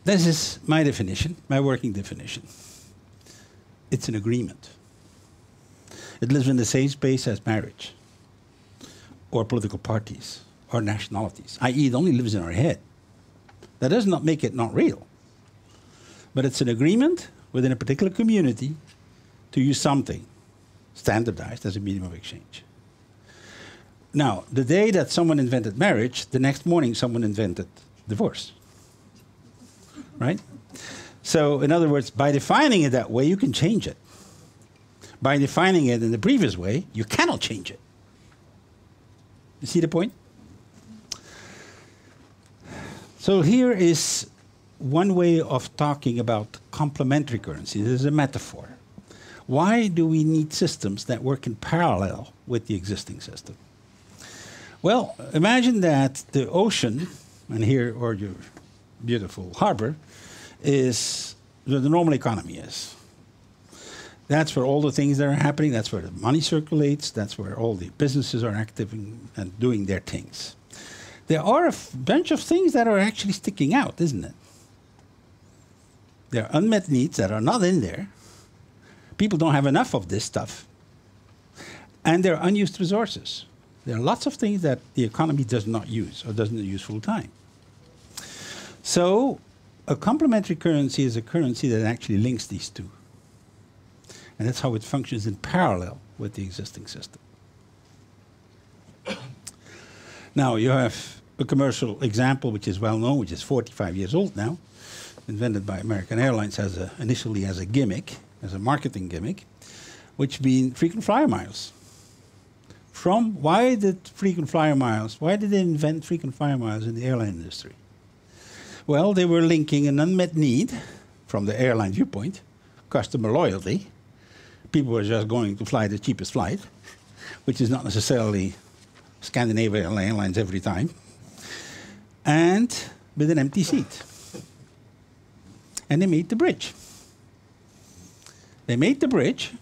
This is my definition, my working definition. It's an agreement. It lives in the same space as marriage, or political parties, or nationalities, i.e. it only lives in our head. That does not make it not real. But it's an agreement within a particular community to use something standardized as a medium of exchange. Now, the day that someone invented marriage, the next morning someone invented divorce. Right? So, in other words, by defining it that way, you can change it. By defining it in the previous way, you cannot change it. You see the point? So here is one way of talking about complementary currency. This is a metaphor. Why do we need systems that work in parallel with the existing system? Well, imagine that the ocean, and here, or your beautiful harbor, is where the normal economy is. That's where all the things that are happening, that's where the money circulates, that's where all the businesses are active and doing their things. There are a bunch of things that are actually sticking out, isn't it? There are unmet needs that are not in there. People don't have enough of this stuff. And there are unused resources. There are lots of things that the economy does not use or doesn't use full time. So a complementary currency is a currency that actually links these two. And that's how it functions in parallel with the existing system. Now, you have a commercial example which is well known, which is 45 years old now, invented by American Airlines initially as a gimmick, as a marketing gimmick, which means frequent flyer miles. Why did they invent frequent flyer miles in the airline industry? Well, they were linking an unmet need from the airline viewpoint, customer loyalty. People were just going to fly the cheapest flight, which is not necessarily Scandinavian Airlines every time, and with an empty seat. And they made the bridge. They made the bridge,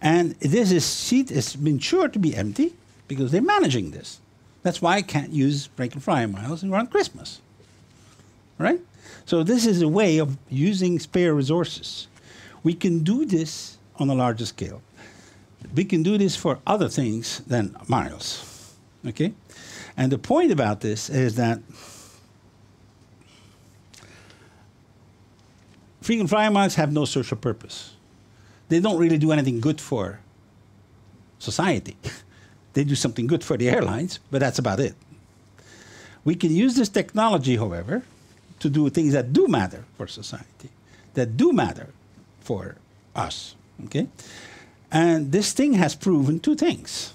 and this seat has been sure to be empty because they're managing this. That's why I can't use frequent flyer miles around Christmas. Right? So this is a way of using spare resources. We can do this on a larger scale. We can do this for other things than miles. Okay? And the point about this is that frequent flyer miles have no social purpose. They don't really do anything good for society. They do something good for the airlines, but that's about it. We can use this technology, however, to do things that do matter for society, that do matter for us. Okay? And this thing has proven two things,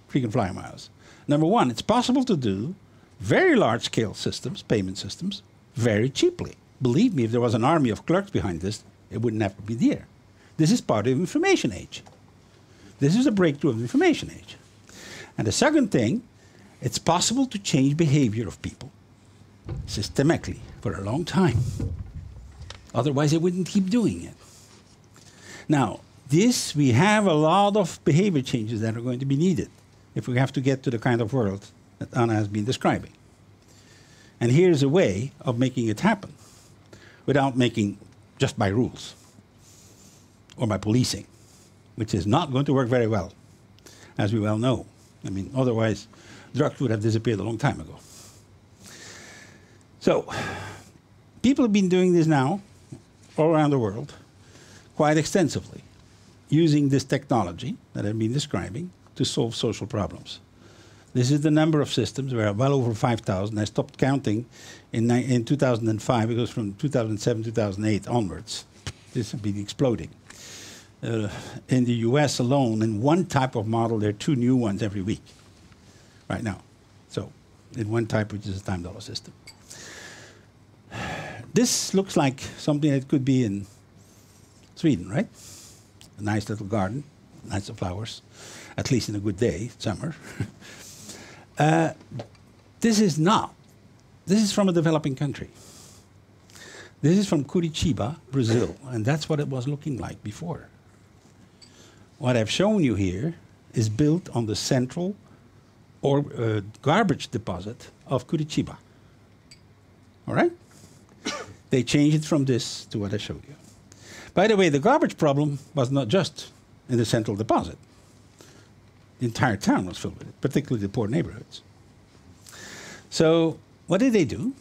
frequent flyer miles. Number one, it's possible to do very large-scale systems, payment systems, very cheaply. Believe me, if there was an army of clerks behind this, it wouldn't have to be there. This is part of the information age. This is a breakthrough of the information age. And the second thing, it's possible to change behavior of people systemically for a long time. Otherwise, they wouldn't keep doing it. Now, we have a lot of behavior changes that are going to be needed if we have to get to the kind of world that Anna has been describing. And here's a way of making it happen without making just by rules or by policing, which is not going to work very well, as we well know. I mean, otherwise, drugs would have disappeared a long time ago. So, people have been doing this now all around the world quite extensively, using this technology that I've been describing to solve social problems. This is the number of systems. There are well over 5,000. I stopped counting in 2005 because from 2007, 2008 onwards, this has been exploding. In the US alone, in one type of model, there are 2 new ones every week right now. So, in one type, which is a time dollar system. This looks like something that could be in Sweden, right? A nice little garden, nice flowers, at least in a good day, summer. This is This is from a developing country. This is from Curitiba, Brazil, and that's what it was looking like before. What I've shown you here is built on the central garbage deposit of Curitiba. All right? They changed it from this to what I showed you. By the way, the garbage problem was not just in the central deposit. The entire town was filled with it, particularly the poor neighborhoods. So what did they do?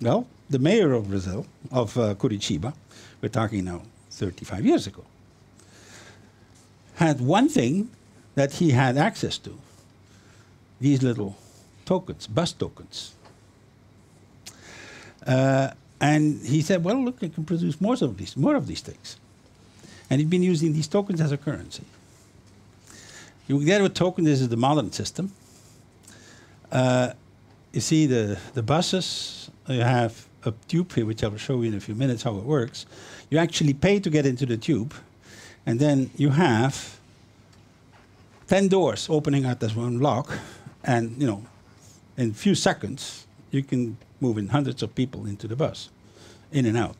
Well, the mayor of Brazil, of Curitiba, we're talking now 35 years ago, had one thing that he had access to, these little tokens, bus tokens. And he said, well, look, I can produce more of these things. And he'd been using these tokens as a currency. You get a token, this is the modern system. You see the buses, you have a tube here, which I will show you in a few minutes how it works. You actually pay to get into the tube, and then you have 10 doors opening at this one lock, and you know, in a few seconds, you can move in hundreds of people into the bus, in and out.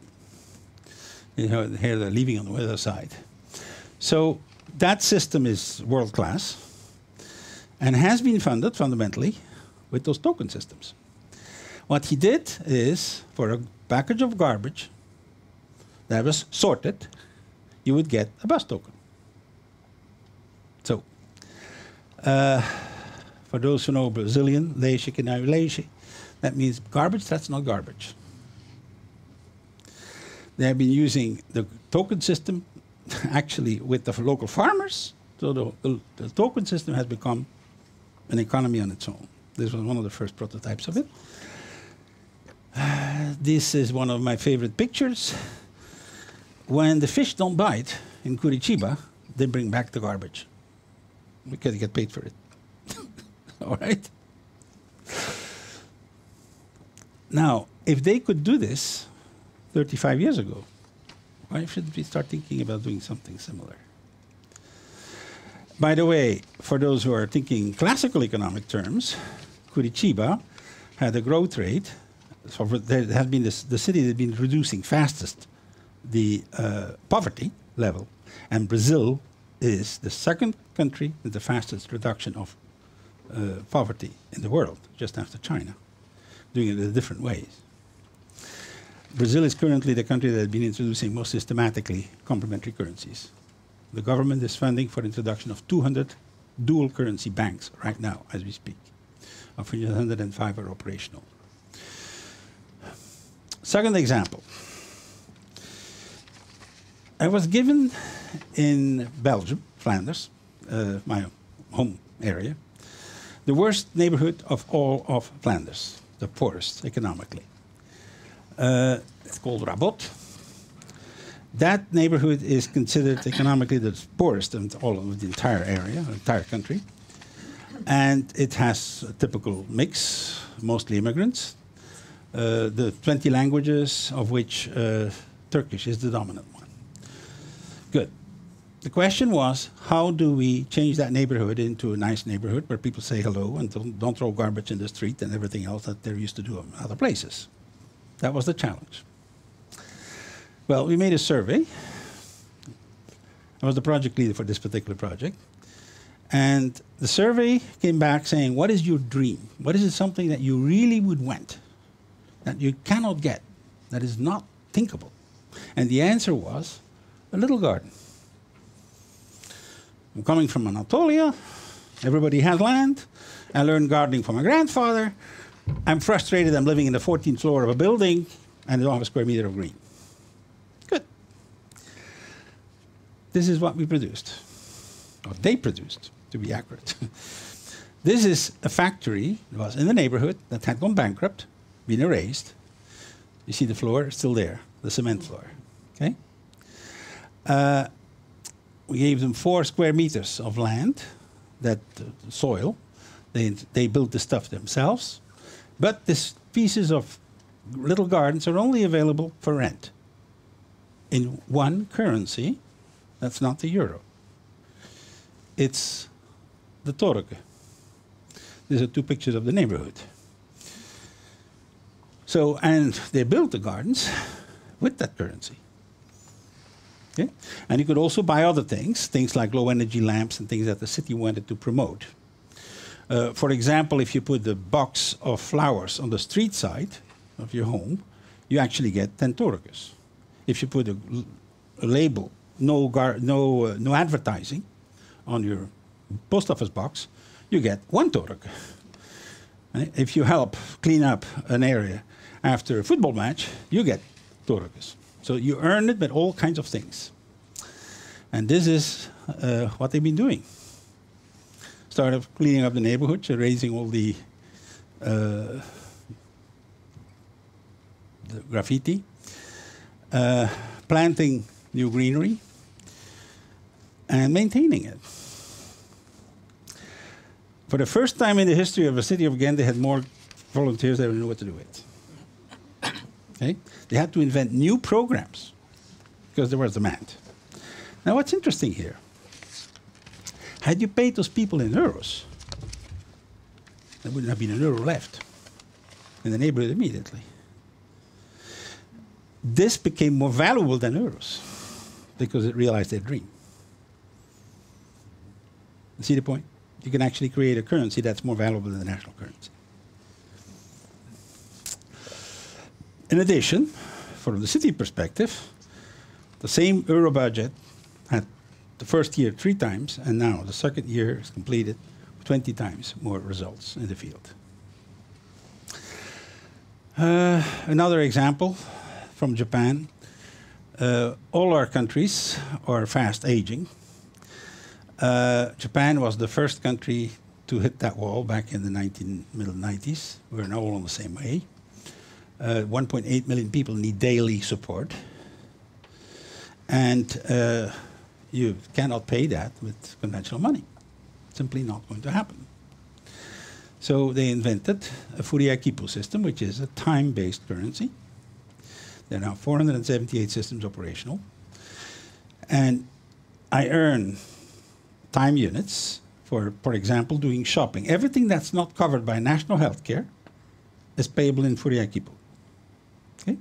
You know, here they're leaving on the other side. So that system is world class, and has been funded fundamentally with those token systems. What he did is, for a package of garbage that was sorted, you would get a bus token. So, for those who know Brazilian, leixo que não é leixo, that means garbage that's not garbage. They have been using the token system actually with the local farmers, so the token system has become an economy on its own. This was one of the first prototypes of it. This is one of my favorite pictures. When the fish don't bite in Curitiba, they bring back the garbage because they get paid for it. All right? Now, if they could do this 35 years ago, why shouldn't we start thinking about doing something similar? By the way, for those who are thinking classical economic terms, Curitiba had a growth rate. So there has been the city that has been reducing fastest the poverty level, and Brazil is the second country with the fastest reduction of poverty in the world, just after China, doing it in different ways. Brazil is currently the country that has been introducing most systematically complementary currencies. The government is funding for the introduction of 200 dual currency banks right now, as we speak, of which 105 are operational. Second example. I was given in Belgium, Flanders, my home area, the worst neighborhood of all of Flanders, the poorest economically. It's called Rabot. That neighborhood is considered economically the poorest in all of the entire area, entire country. And it has a typical mix, mostly immigrants. The 20 languages, of which Turkish is the dominant one. Good. The question was, how do we change that neighborhood into a nice neighborhood where people say hello and don't throw garbage in the street and everything else that they're used to do in other places? That was the challenge. Well, we made a survey. I was the project leader for this particular project. And the survey came back saying, what is your dream? What is it something that you really would want, that you cannot get, that is not thinkable? And the answer was a little garden. I'm coming from Anatolia. Everybody has land. I learned gardening from my grandfather. I'm frustrated. I'm living in the 14th floor of a building, and I don't have a square meter of green. Good. This is what we produced, or they produced, to be accurate. This is a factory that was in the neighborhood that had gone bankrupt, been erased. You see the floor still there, the cement floor. Okay. We gave them 4 square meters of land, that soil. They built the stuff themselves. But these pieces of little gardens are only available for rent in one currency. That's not the euro. It's the torque. These are 2 pictures of the neighborhood. So, and they built the gardens with that currency. Okay? And you could also buy other things like low energy lamps and things that the city wanted to promote. For example, if you put the box of flowers on the street side of your home, you actually get 10 toricus. If you put a label, no advertising, on your post office box, you get 1 toricus. Right? If you help clean up an area after a football match, you get toricus. So you earn it with all kinds of things. And this is what they've been doing. Started cleaning up the neighborhood, erasing all the graffiti, planting new greenery, and maintaining it. For the first time in the history of the city of Ghent, they had more volunteers than they knew what to do with. Okay? They had to invent new programs because there was demand. Now, what's interesting here, had you paid those people in euros, there wouldn't have been an euro left in the neighborhood immediately. This became more valuable than euros because it realized their dream. You see the point? You can actually create a currency that's more valuable than the national currency. In addition, from the city perspective, the same euro budget had the first year 3 times, and now the second year is completed 20 times more results in the field. Another example from Japan. All our countries are fast aging. Japan was the first country to hit that wall back in the middle 90s. We're now all on the same way. 1.8 million people need daily support. And you cannot pay that with conventional money. Simply not going to happen. So they invented a Furiakipu system, which is a time-based currency. There are now 478 systems operational. And I earn time units for example, doing shopping. Everything that's not covered by national health care is payable in Furiakipu. Okay?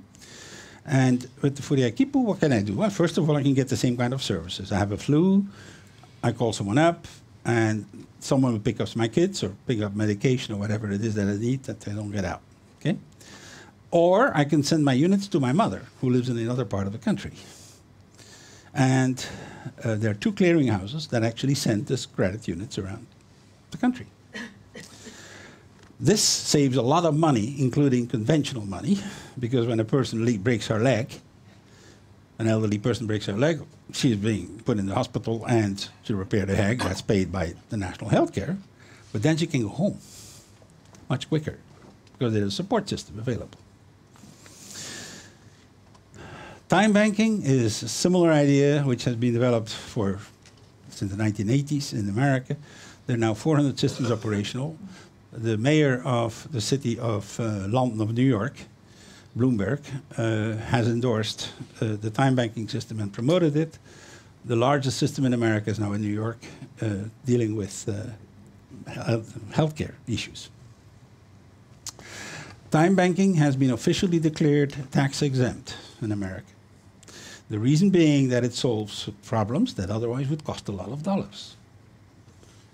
And with the Furiakipu, what can I do? Well, first of all, I can get the same kind of services. I have a flu, I call someone up, and someone will pick up my kids or pick up medication or whatever it is that I need that they don't get out. Okay? Or I can send my units to my mother, who lives in another part of the country. And there are 2 clearinghouses that actually send this credit units around the country. This saves a lot of money, including conventional money, because when a person breaks her leg, an elderly person breaks her leg, she's being put in the hospital and to repair the leg, that's paid by the national health care, but then she can go home much quicker because there's a support system available. Time banking is a similar idea which has been developed since the 1980s in America. There are now 400 systems operational. The mayor of the city of London of New York, Bloomberg, has endorsed the time banking system and promoted it. The largest system in America is now in New York, dealing with healthcare issues. Time banking has been officially declared tax exempt in America. The reason being that it solves problems that otherwise would cost a lot of dollars.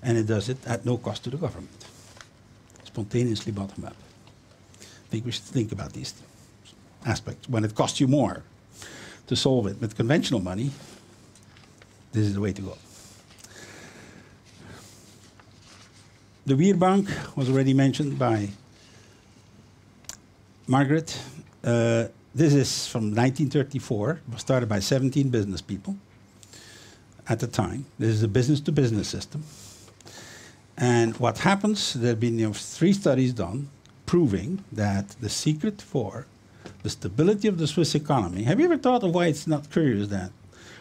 And it does it at no cost to the government. Spontaneously bottom up. I think we should think about these aspects. When it costs you more to solve it with conventional money, this is the way to go. The Weerbank was already mentioned by Margrit. This is from 1934. It was started by 17 business people at the time. This is a business-to-business system. And what happens, there have been 3 studies done proving that the secret for the stability of the Swiss economy. Have you ever thought of why it's not curious that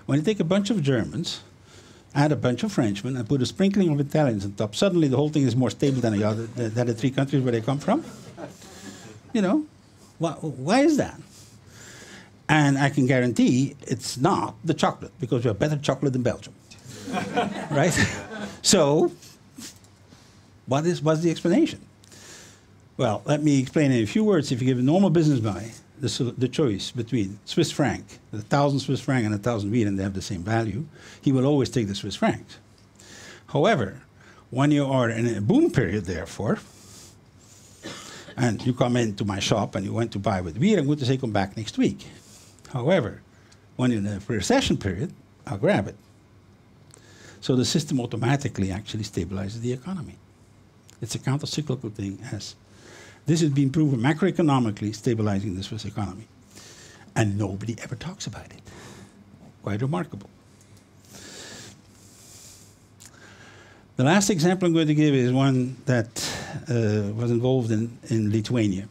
when you take a bunch of Germans, add a bunch of Frenchmen, and put a sprinkling of Italians on top, suddenly the whole thing is more stable than the 3 countries where they come from? You know, why is that? And I can guarantee it's not the chocolate, because we have better chocolate in Belgium. Right? So, what's the explanation? Well, let me explain in a few words. If you give a normal business guy the choice between Swiss franc, 1,000 Swiss franc and 1,000 Wien, and they have the same value, he will always take the Swiss francs. However, when you are in a boom period, therefore, and you come into my shop and you want to buy with Wien, I'm going to say come back next week. However, when you're in a recession period, I'll grab it. So the system automatically actually stabilizes the economy. It's a counter-cyclical thing, as this has been proven macroeconomically stabilizing the Swiss economy. And nobody ever talks about it. Quite remarkable. The last example I'm going to give is one that was involved in Lithuania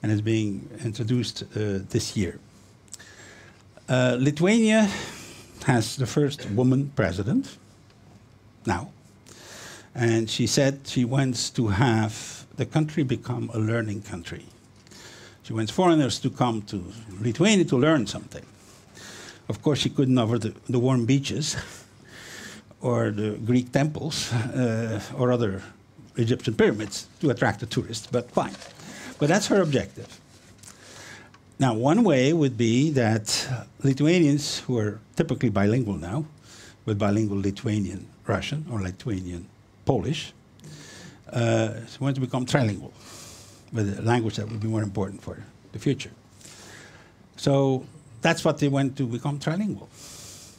and is being introduced this year. Lithuania has the first woman president now. And she said she wants to have the country become a learning country. She wants foreigners to come to Lithuania to learn something. Of course, she couldn't offer the warm beaches or the Greek temples or other Egyptian pyramids to attract the tourists, but fine. But that's her objective. Now, one way would be that Lithuanians who are typically bilingual now, with bilingual Lithuanian Russian or Lithuanian Polish, want to become trilingual with a language that would be more important for the future. So that's what they want to become trilingual.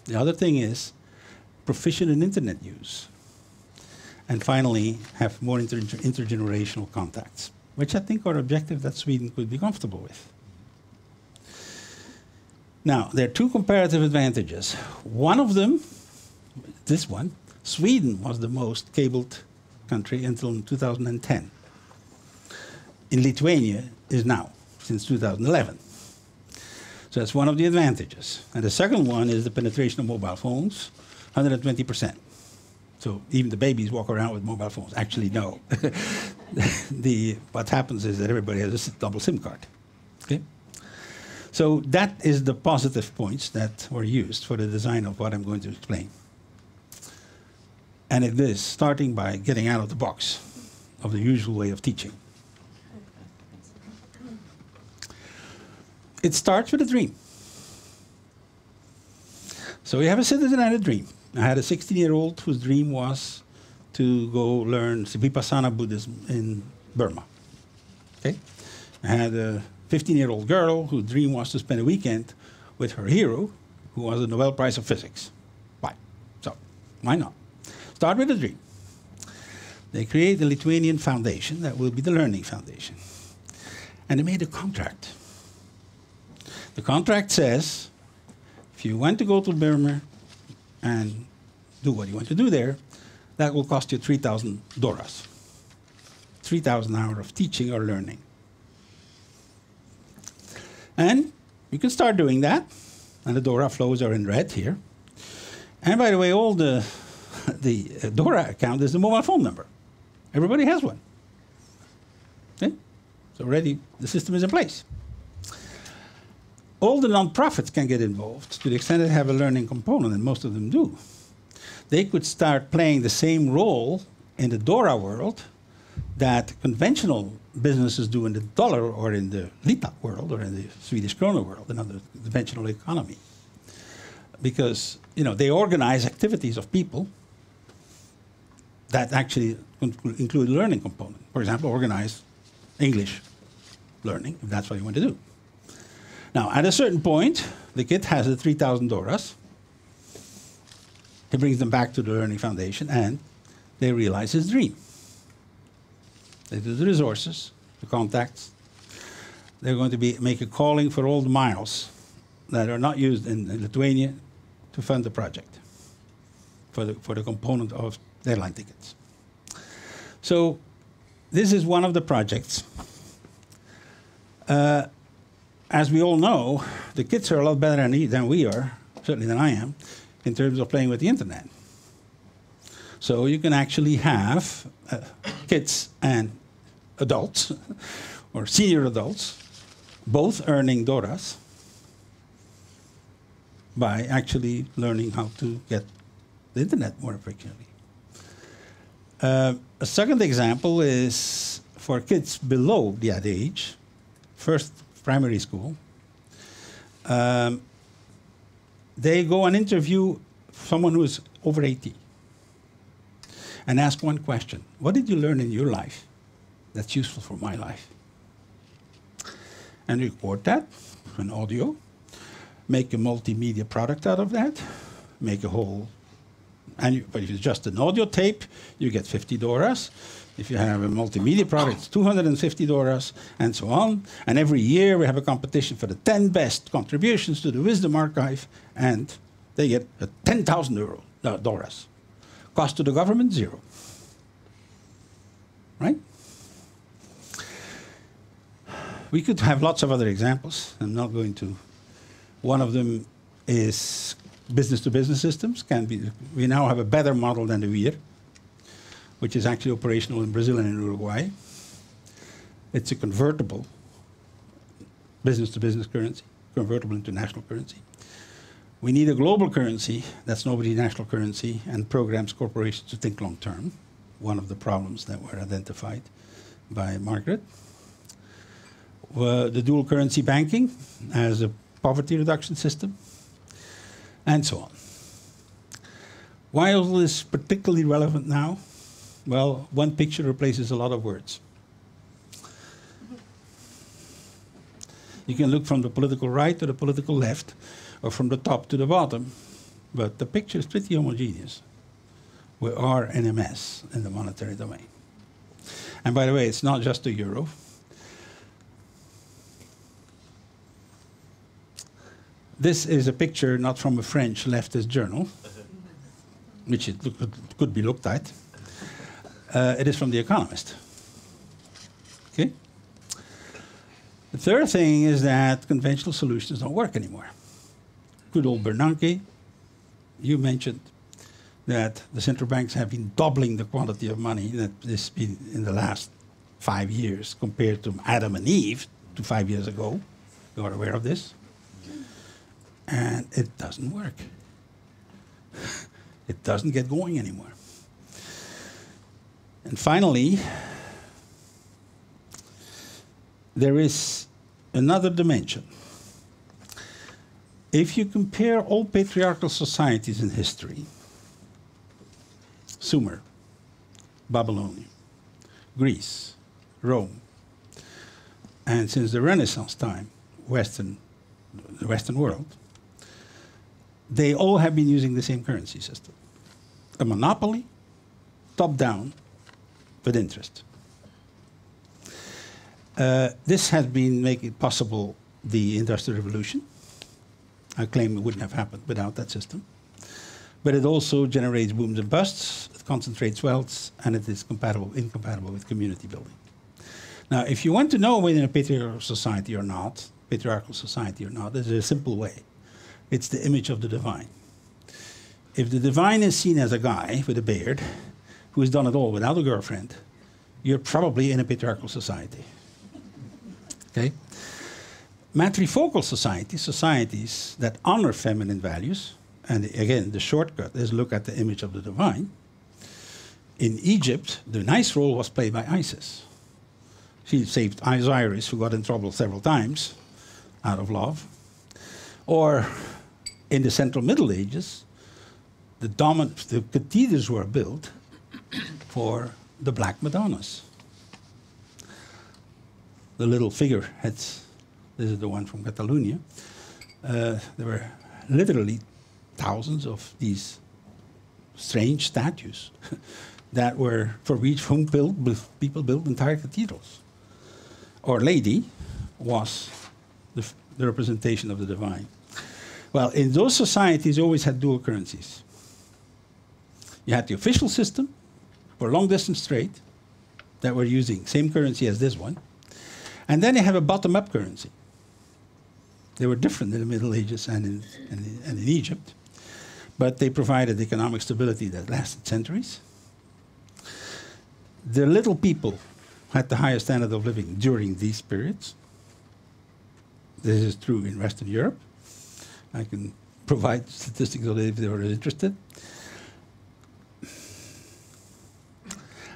The other thing is proficient in internet use. And finally, have more intergenerational contacts, which I think are objectives that Sweden could be comfortable with. Now, there are two comparative advantages. One of them, this one, Sweden was the most cabled country until 2010. In Lithuania is now, since 2011. So that's one of the advantages. And the second one is the penetration of mobile phones, 120%. So even the babies walk around with mobile phones. Actually, no. What happens is that everybody has a double SIM card. Okay? So that is the positive points that were used for the design of what I'm going to explain. And it is starting by getting out of the box of the usual way of teaching. It starts with a dream. So we have a citizen and a dream. I had a 16-year-old whose dream was to go learn Vipassana Buddhism in Burma. Okay? I had a 15-year-old girl whose dream was to spend a weekend with her hero, who was a Nobel Prize of Physics. Why? So, why not? Start with a dream. They create the Lithuanian Foundation that will be the Learning Foundation. And they made a contract. The contract says, if you want to go to Burma and do what you want to do there, that will cost you $3,000. 3,000 hours of teaching or learning. And you can start doing that. And the DORA flows are in red here. And by the way, all the DORA account is the mobile phone number. Everybody has one. Okay? So already the system is in place. All the non-profits can get involved to the extent they have a learning component, and most of them do. They could start playing the same role in the DORA world that conventional businesses do in the dollar or in the Lietaer world or in the Swedish krona world, another conventional economy. Because they organize activities of people that actually include a learning component. For example, organize English learning, if that's what you want to do. Now, at a certain point, the kid has the $3,000. He brings them back to the Learning Foundation, and they realize his dream. They do the resources, the contacts. They're going to make a calling for all the miles that are not used in Lithuania to fund the project for the component of airline tickets. So this is one of the projects. As we all know, the kids are a lot better than we are, certainly than I am, in terms of playing with the internet. So you can actually have kids and adults, or senior adults, both earning DORAs by actually learning how to get the internet more effectively. A second example is for kids below that age, first primary school, they go and interview someone who is over 80 and ask one question. What did you learn in your life that's useful for my life? And record that, an audio, make a multimedia product out of that, make a whole, but if it's just an audio tape, you get $50. If you have a multimedia product, it's $250, and so on. And every year we have a competition for the 10 best contributions to the Wisdom Archive, and they get $10,000. Cost to the government, zero. Right? We could have lots of other examples. I'm not going to. One of them is business-to-business systems. We now have a better model than the WIR, which is actually operational in Brazil and in Uruguay. It's a convertible business-to-business currency, convertible into national currency. We need a global currency that's nobody's national currency and programs corporations to think long-term, one of the problems that were identified by Margrit. The dual currency banking as a poverty reduction system, and so on. Why is all this particularly relevant now? Well, one picture replaces a lot of words. You can look from the political right to the political left, or from the top to the bottom, but the picture is pretty homogeneous. We are in a mess in the monetary domain. And by the way, it's not just the euro. This is a picture not from a French leftist journal, which it could be looked at. It is from The Economist. Okay? The third thing is that conventional solutions don't work anymore. Good old Bernanke, you mentioned that the central banks have been doubling the quantity of money that has been in the last 5 years compared to Adam and Eve to 5 years ago. You are aware of this? And it doesn't work. It doesn't get going anymore. And finally, there is another dimension. If you compare all patriarchal societies in history, Sumer, Babylonia, Greece, Rome, and since the Renaissance time, the Western world, they all have been using the same currency system. A monopoly, top-down, with interest. This has been making possible the Industrial Revolution. I claim it wouldn't have happened without that system. But it also generates booms and busts, it concentrates wealth, and it is incompatible with community building. Now, if you want to know whether in a patriarchal society or not, there's a simple way. It's the image of the divine. If the divine is seen as a guy with a beard who has done it all without a girlfriend, you're probably in a patriarchal society. Okay? Matrifocal societies that honor feminine values, and again, the shortcut is look at the image of the divine. In Egypt, the nice role was played by Isis. She saved Osiris, who got in trouble several times out of love. Or in the Central Middle Ages, the cathedrals were built for the Black Madonnas. The little figureheads, this is the one from Catalonia. There were literally thousands of these strange statues that were for whom people built entire cathedrals. Our Lady was the representation of the divine. Well, in those societies, you always had dual currencies. You had the official system for long-distance trade that were using same currency as this one. And then you have a bottom-up currency. They were different in the Middle Ages and in Egypt, but they provided economic stability that lasted centuries. The little people had the highest standard of living during these periods. This is true in Western Europe. I can provide statistics of it if they were interested.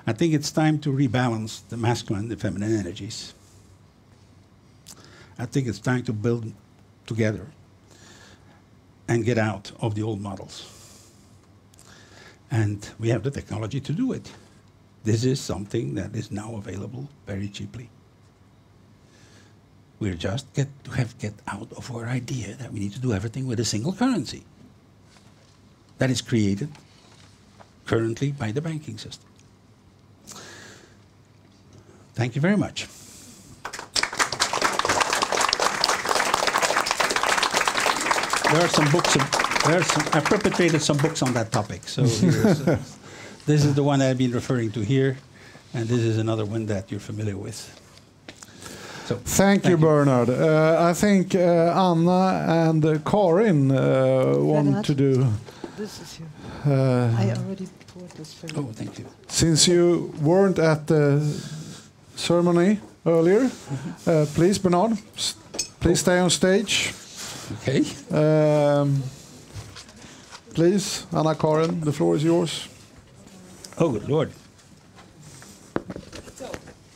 I think it's time to rebalance the masculine and the feminine energies. I think it's time to build together and get out of the old models. And we have the technology to do it. This is something that is now available very cheaply. We're just get out of our idea that we need to do everything with a single currency that is created currently by the banking system. Thank you very much. There are some books. I've perpetrated some books on that topic. So this is the one I've been referring to here, and this is another one that you're familiar with. So, thank you, Bernard. I think Anna and Karin want to do. This is you. I already poured this for you. Oh, thank you. Since you weren't at the ceremony earlier, please, Bernard, please stay on stage. Okay. Please, Anna, Karin, the floor is yours. Oh, good Lord.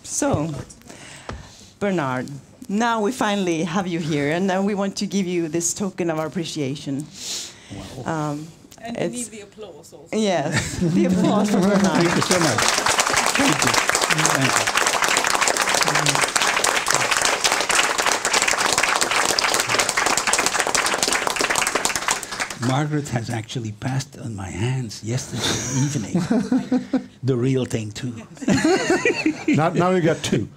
So, Bernard, now we finally have you here, and now we want to give you this token of our appreciation. Wow. And you need the applause also. Yes, the applause for Bernard. Thank you so much. Thank you. Thank you. Margrit has actually passed on my hands yesterday evening. The real thing too. Now you got two.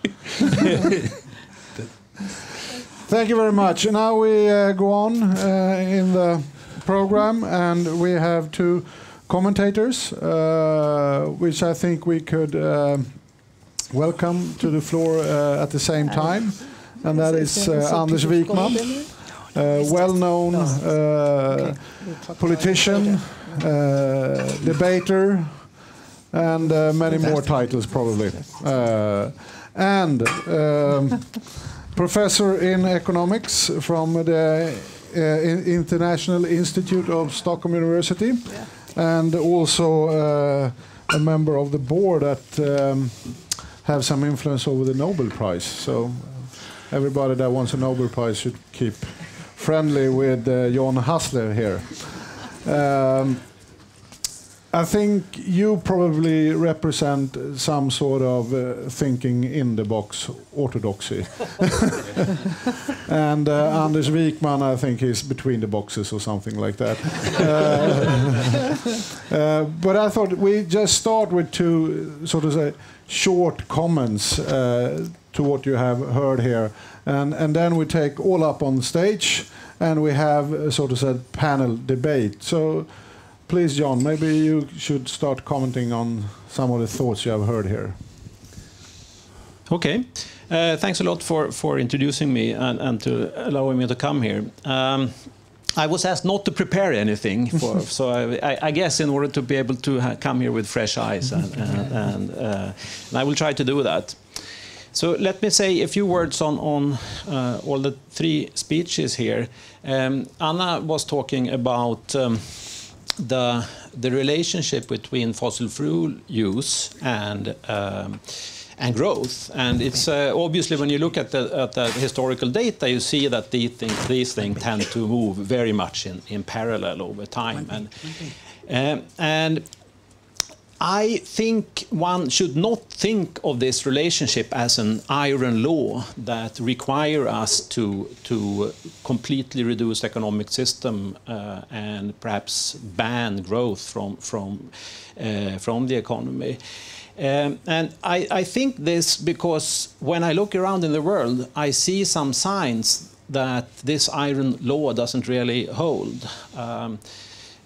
Thank you very much. Now we go on in the program, and we have two commentators, which I think we could welcome to the floor at the same time, and that is Anders Wijkman. Well-known politician, debater, and many more titles probably. And professor in economics from the International Institute of Stockholm University, and also a member of the board that have some influence over the Nobel Prize. So everybody that wants a Nobel Prize should keep friendly with John Hassler here. I think you probably represent some sort of thinking in the box orthodoxy. And Anders Wijkman, I think he's between the boxes or something like that. But I thought we just start with two sort of short comments to what you have heard here. And then we take all up on stage, and we have a sort of a panel debate. So please, John, maybe you should start commenting on some of the thoughts you have heard here. Okay. Thanks a lot for introducing me and to allowing me to come here. I was asked not to prepare anything, so I guess in order to be able to come here with fresh eyes, and I will try to do that. So let me say a few words on all the three speeches here. Anna was talking about the relationship between fossil fuel use and growth, and it's obviously when you look at the historical data, you see that these things tend to move very much in parallel over time, and I think one should not think of this relationship as an iron law that require us to completely reduce economic system and perhaps ban growth from the economy. And I think this because when I look around in the world, I see some signs that this iron law doesn't really hold.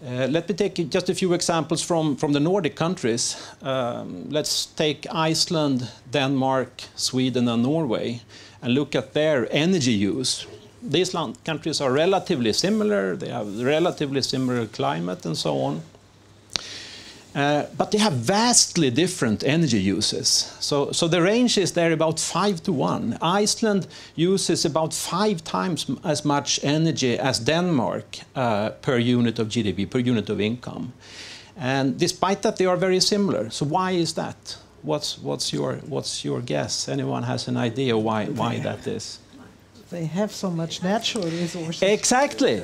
Let me take just a few examples from the Nordic countries. Let's take Iceland, Denmark, Sweden and Norway and look at their energy use. These countries are relatively similar, they have relatively similar climate and so on. But they have vastly different energy uses. So the range is there about 5 to 1. Iceland uses about 5 times as much energy as Denmark per unit of GDP, per unit of income. And despite that, they are very similar. So why is that? What's your guess? Anyone has an idea why that is? They have so much natural resources. Exactly.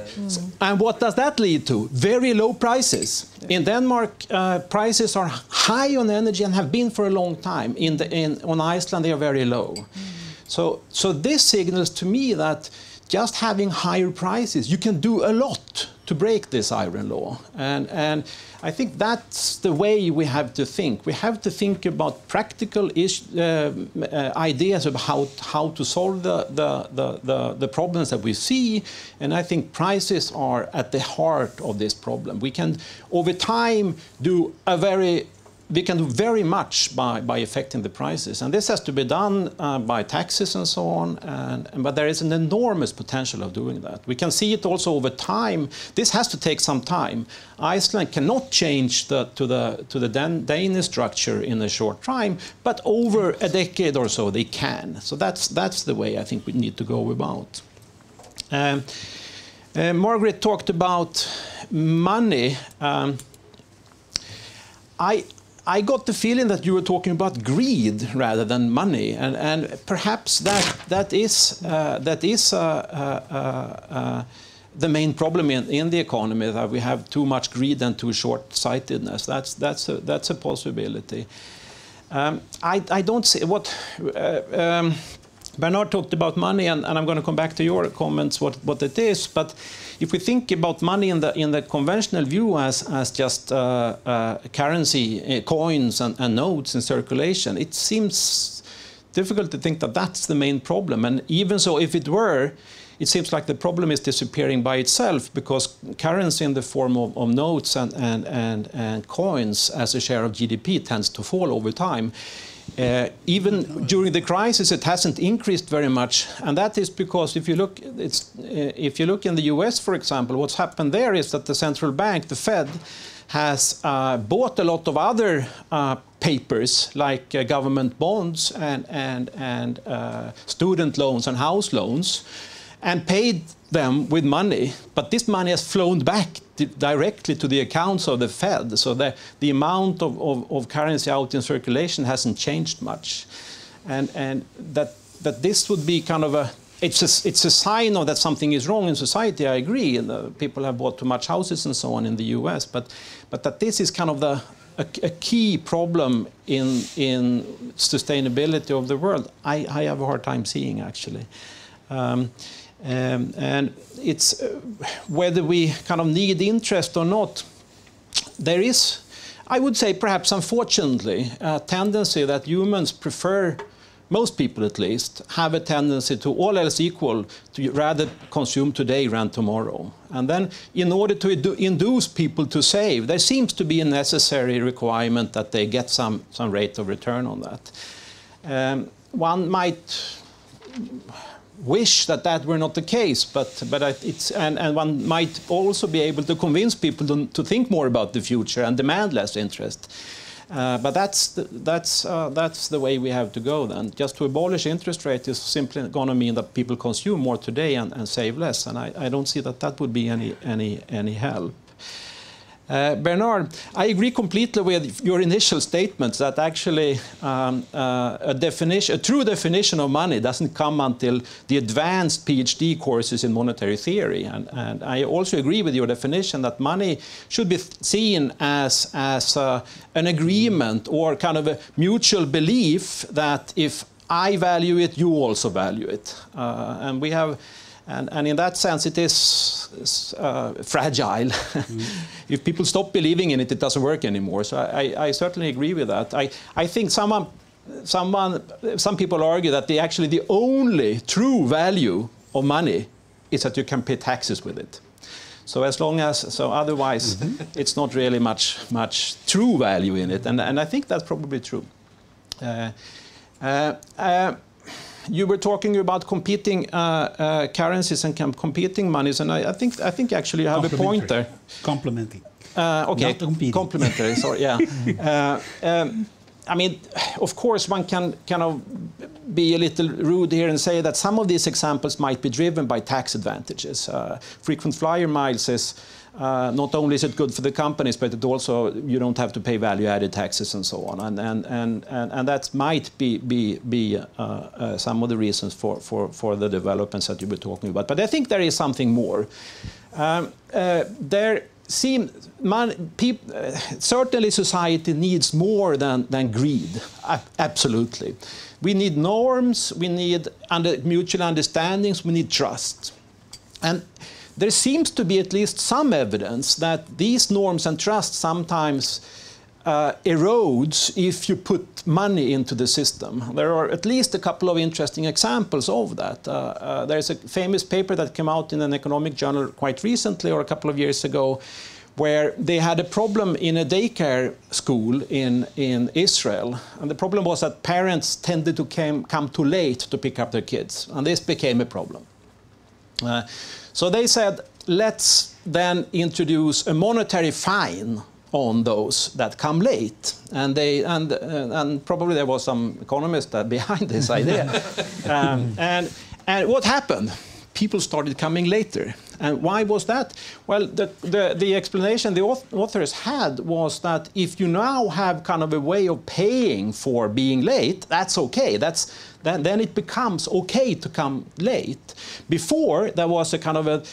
And what does that lead to? Very low prices. In Denmark, prices are high on energy and have been for a long time. On Iceland, they are very low. So this signals to me that just having higher prices, you can do a lot to break this iron law. And I think that's the way we have to think. We have to think about practical ideas of how to solve the problems that we see. And I think prices are at the heart of this problem. We can, over time, do very much by affecting the prices, and this has to be done by taxes and so on. But there is an enormous potential of doing that. We can see it also over time. This has to take some time. Iceland cannot change to the Danish structure in a short time, but over a decade or so they can. So that's the way I think we need to go about. Margrit talked about money. I got the feeling that you were talking about greed rather than money, and perhaps that is the main problem in the economy, that we have too much greed and too short-sightedness. That's a possibility. I don't see what Bernard talked about money, and I'm going to come back to your comments what it is. But if we think about money in the conventional view as just currency, coins and notes in circulation, it seems difficult to think that that's the main problem. And even so, if it were, it seems like the problem is disappearing by itself, because currency in the form of notes and coins as a share of GDP tends to fall over time. Even during the crisis, it hasn't increased very much, and that is because if you look in the US, for example, what's happened there is that the central bank, the Fed, has bought a lot of other papers like government bonds and student loans and house loans, and paid them with money, but this money has flown back directly to the accounts of the Fed, so the amount of currency out in circulation hasn't changed much, and that this would be kind of it's a sign of that something is wrong in society. I agree, and people have bought too much houses and so on in the US, but that this is kind of a key problem in sustainability of the world. I have a hard time seeing, actually. And it's whether we kind of need interest or not, there is, I would say perhaps unfortunately, a tendency that humans prefer, most people at least, have a tendency to, all else equal, to rather consume today than tomorrow. And then in order to induce people to save, there seems to be a necessary requirement that they get some rate of return on that. One might wish that were not the case, but it's and one might also be able to convince people to think more about the future and demand less interest. But that's the way we have to go then. Just to abolish interest rate is simply going to mean that people consume more today and save less, and I don't see that would be any help. Bernard, I agree completely with your initial statements that actually a true definition of money doesn't come until the advanced PhD courses in monetary theory. And I also agree with your definition that money should be seen as an agreement or kind of a mutual belief that if I value it, you also value it. And we have... And in that sense, it is fragile. If people stop believing in it, it doesn't work anymore. So I certainly agree with that. I think some people argue that actually the only true value of money is that you can pay taxes with it. So otherwise, it's not really much true value in it. And I think that's probably true. You were talking about competing currencies and competing monies, and I think actually you have a point there. Complementing. Okay, not competing. Complementary. Sorry, yeah. I mean, of course, one can kind of be a little rude here and say that some of these examples might be driven by tax advantages. Frequent flyer miles is Not only is it good for the companies, but it also, you don't have to pay value-added taxes and so on, and that might be some of the reasons for the developments that you were talking about. But I think there is something more. Certainly society needs more than greed. Absolutely. We need norms, we need mutual understandings, we need trust. And there seems to be at least some evidence that these norms and trust sometimes erodes if you put money into the system. There are at least a couple of interesting examples of that. There's a famous paper that came out in an economic journal quite recently, or a couple of years ago, where they had a problem in a daycare school in Israel. And the problem was that parents tended to come too late to pick up their kids. And this became a problem. So they said, let's then introduce a monetary fine on those that come late. And probably there was some economist behind this idea. And what happened? People started coming later. And why was that? Well, the explanation the authors had was that if you now have kind of a way of paying for being late, that's okay. Then it becomes okay to come late. Before, there was a kind of a,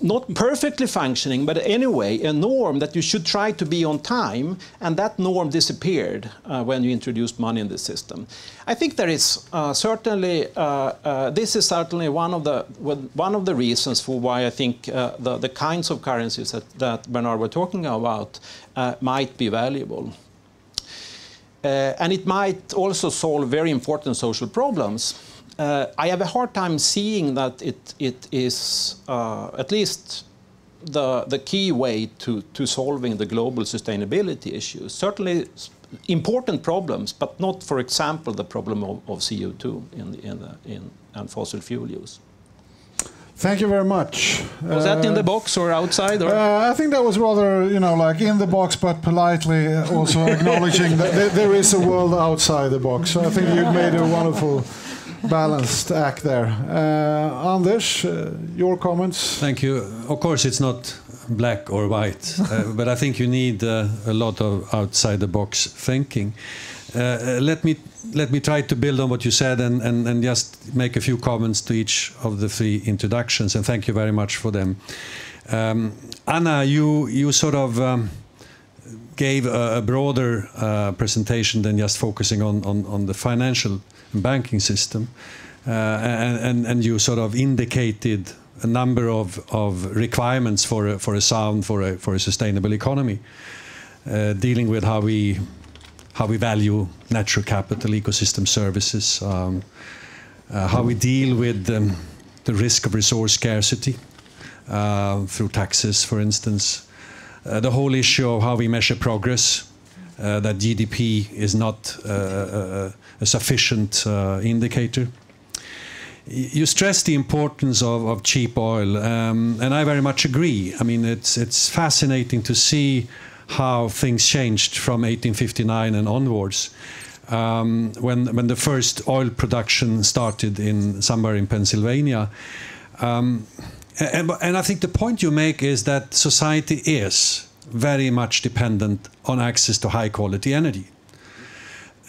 not perfectly functioning, but anyway, a norm that you should try to be on time, and that norm disappeared when you introduced money in the system. I think there is certainly, this is certainly one of the reasons for why I think the kinds of currencies that Bernard were talking about might be valuable. And it might also solve very important social problems. I have a hard time seeing that it is at least the key way to solving the global sustainability issues. Certainly important problems, but not, for example, the problem of CO2 and fossil fuel use. Thank you very much. Was that in the box or outside? Or? I think that was rather, like in the box, but politely also acknowledging that there is a world outside the box. So I think you made a wonderful balanced act there. Anders, your comments? Thank you. Of course, it's not black or white, but I think you need a lot of outside-the-box thinking. Let me try to build on what you said and just make a few comments to each of the three introductions, and thank you very much for them. Anna, you sort of gave a broader presentation than just focusing on the financial banking system, and you sort of indicated a number of requirements for a sound, for a sustainable economy, dealing with how we value natural capital, ecosystem services, how we deal with the risk of resource scarcity through taxes, for instance, the whole issue of how we measure progress, that GDP is not a sufficient indicator. You stress the importance of cheap oil, and I very much agree. I mean, it's fascinating to see how things changed from 1859 and onwards, when the first oil production started somewhere in Pennsylvania. And I think the point you make is that society is very much dependent on access to high-quality energy.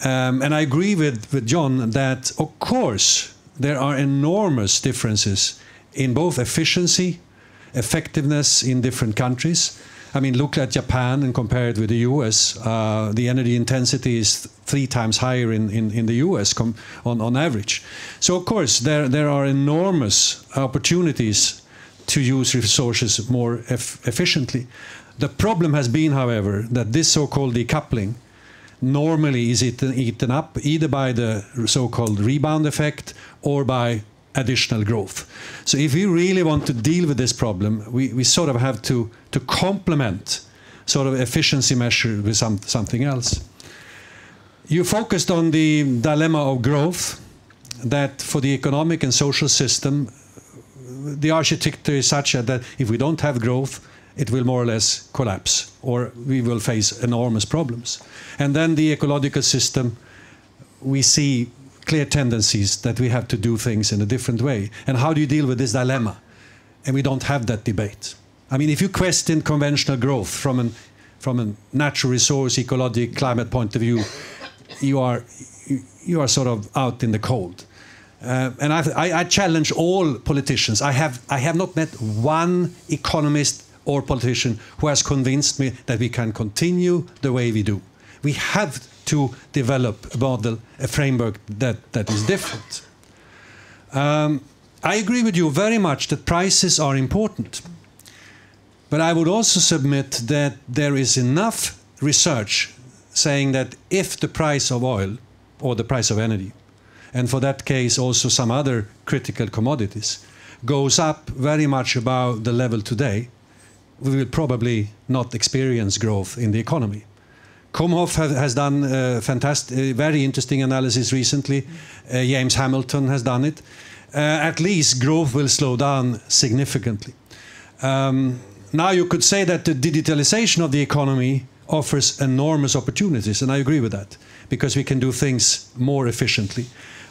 And I agree with John that, of course, there are enormous differences in both efficiency, effectiveness in different countries. I mean, look at Japan and compare it with the US. The energy intensity is 3 times higher in the US on average. So, of course, there are enormous opportunities to use resources more efficiently. The problem has been, however, that this so-called decoupling normally is eaten up either by the so-called rebound effect or by additional growth. So if we really want to deal with this problem, we sort of have to complement sort of efficiency measure with something else. You focused on the dilemma of growth, that for the economic and social system, the architecture is such that if we don't have growth, it will more or less collapse, or we will face enormous problems. And then the ecological system, we see clear tendencies that we have to do things in a different way. And how do you deal with this dilemma? And we don't have that debate. I mean, if you question conventional growth from a natural resource, ecological, climate point of view, you are sort of out in the cold. And I challenge all politicians. I have not met one economist or politician who has convinced me that we can continue the way we do. We have to develop a model, a framework that is different. I agree with you very much that prices are important. But I would also submit that there is enough research saying that if the price of oil or the price of energy, and for that case also some other critical commodities, goes up very much above the level today, we will probably not experience growth in the economy. Komhoff has done fantastic, very interesting analysis recently. James Hamilton has done it. At least growth will slow down significantly. Now you could say that the digitalization of the economy offers enormous opportunities, and I agree with that, because we can do things more efficiently.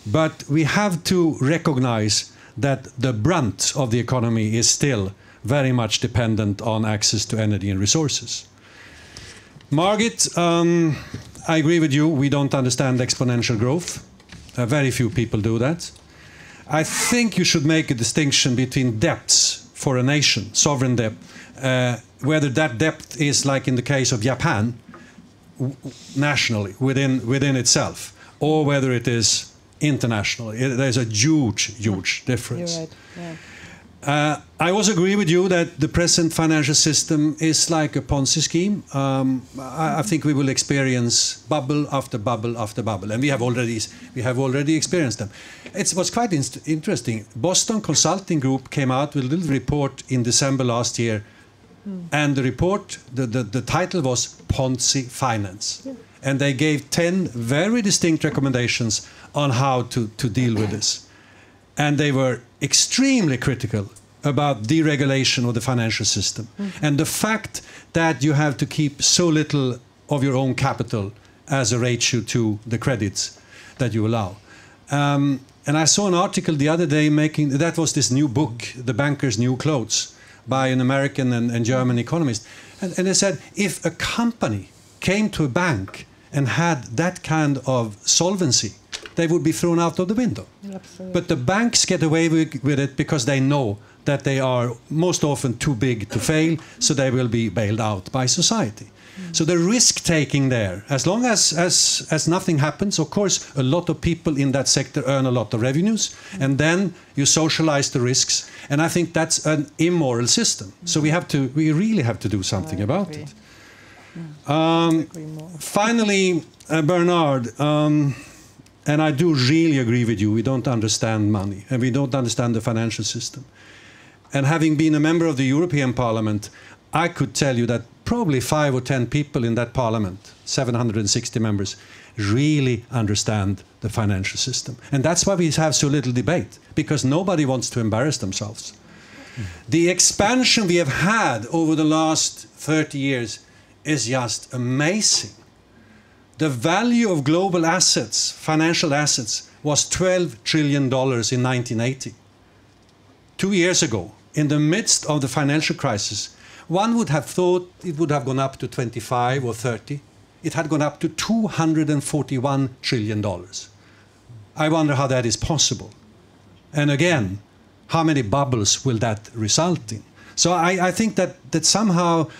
But we have to recognize that the brunt of the economy is still very much dependent on access to energy and resources. Margrit, I agree with you, we don't understand exponential growth. Very few people do that. I think you should make a distinction between debts for a nation, sovereign debt, whether that debt is like in the case of Japan, nationally, within itself, or whether it is internationally. There's a huge difference. You're right. Yeah. I also agree with you that the present financial system is like a Ponzi scheme. I think we will experience bubble after bubble after bubble, and we have already experienced them. It was quite interesting. Boston Consulting Group came out with a little report in December last year, and the report, the title was Ponzi Finance, and they gave 10 very distinct recommendations on how to deal with this. And they were extremely critical about deregulation of the financial system. And the fact that you have to keep so little of your own capital as a ratio to the credits that you allow. And I saw an article the other day that was this new book, The Banker's New Clothes, by an American and German economist. And they said, if a company came to a bank and had that kind of solvency, they would be thrown out of the window. Absolutely. But the banks get away with it because they know that they are most often too big to fail, so they will be bailed out by society. So the risk-taking there, as long as nothing happens, of course, a lot of people in that sector earn a lot of revenues, and then you socialize the risks, and I think that's an immoral system. So we really have to do something about it. Finally, Bernard, and I do really agree with you, we don't understand money, and we don't understand the financial system. And having been a member of the European Parliament, I could tell you that probably 5 or 10 people in that parliament, 760 members, really understand the financial system. And that's why we have so little debate, because nobody wants to embarrass themselves. The expansion we have had over the last 30 years is just amazing. The value of global assets, financial assets, was $12 trillion in 1980. 2 years ago, in the midst of the financial crisis, one would have thought it would have gone up to 25 or 30. It had gone up to $241 trillion. I wonder how that is possible. And again, how many bubbles will that result in? So I think that somehow,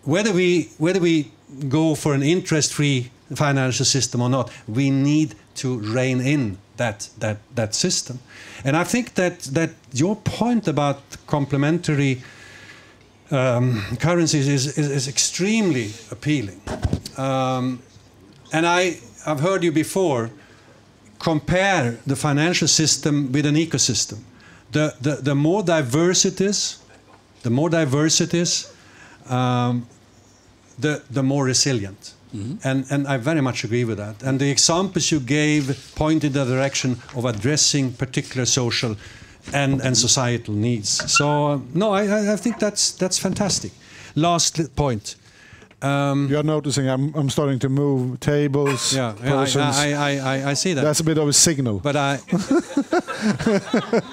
whether we go for an interest-free financial system or not, we need to rein in that system. And I think that your point about complementary currencies is extremely appealing. And I've heard you before compare the financial system with an ecosystem. The more diverse it is, the more resilient. And I very much agree with that. And the examples you gave point in the direction of addressing particular social and societal needs. So no, I think that's fantastic. Last point. You're noticing I'm starting to move tables. Yeah, persons. I see that. That's a bit of a signal. But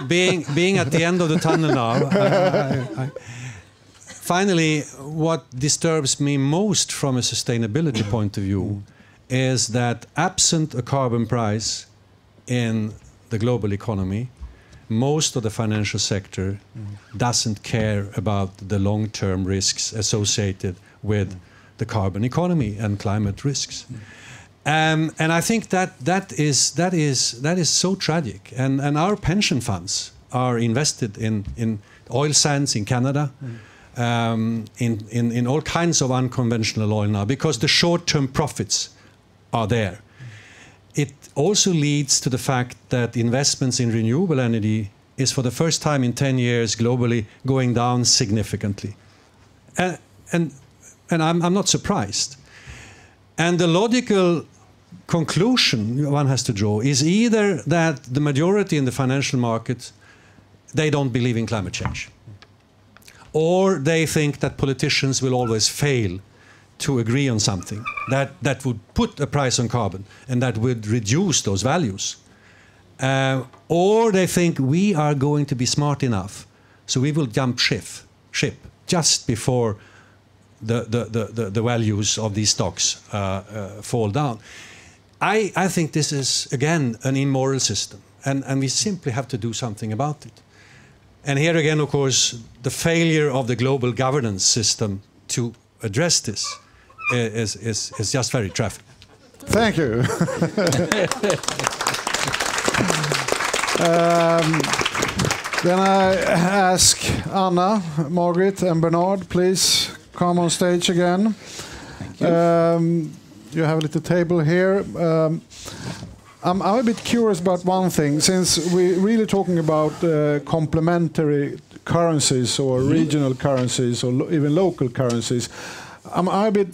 being at the end of the tunnel now, finally, what disturbs me most from a sustainability point of view is that absent a carbon price in the global economy, most of the financial sector doesn't care about the long-term risks associated with the carbon economy and climate risks. And I think that is so tragic. And our pension funds are invested in oil sands in Canada, in all kinds of unconventional oil now, because the short-term profits are there. It also leads to the fact that investments in renewable energy is for the first time in 10 years globally going down significantly. And I'm not surprised. And the logical conclusion one has to draw is either that the majority in the financial markets, they don't believe in climate change, or they think that politicians will always fail to agree on something that would put a price on carbon and that would reduce those values. Or they think we are going to be smart enough, so we will jump ship just before the values of these stocks fall down. I think this is, again, an immoral system, and we simply have to do something about it. And here again, of course, the failure of the global governance system to address this is just very tragic. Thank you. Then I ask Anna, Margrit, and Bernard, please come on stage again. Thank you. You have a little table here. I'm a bit curious about one thing, since we're really talking about complementary currencies or regional currencies or even local currencies. I'm a bit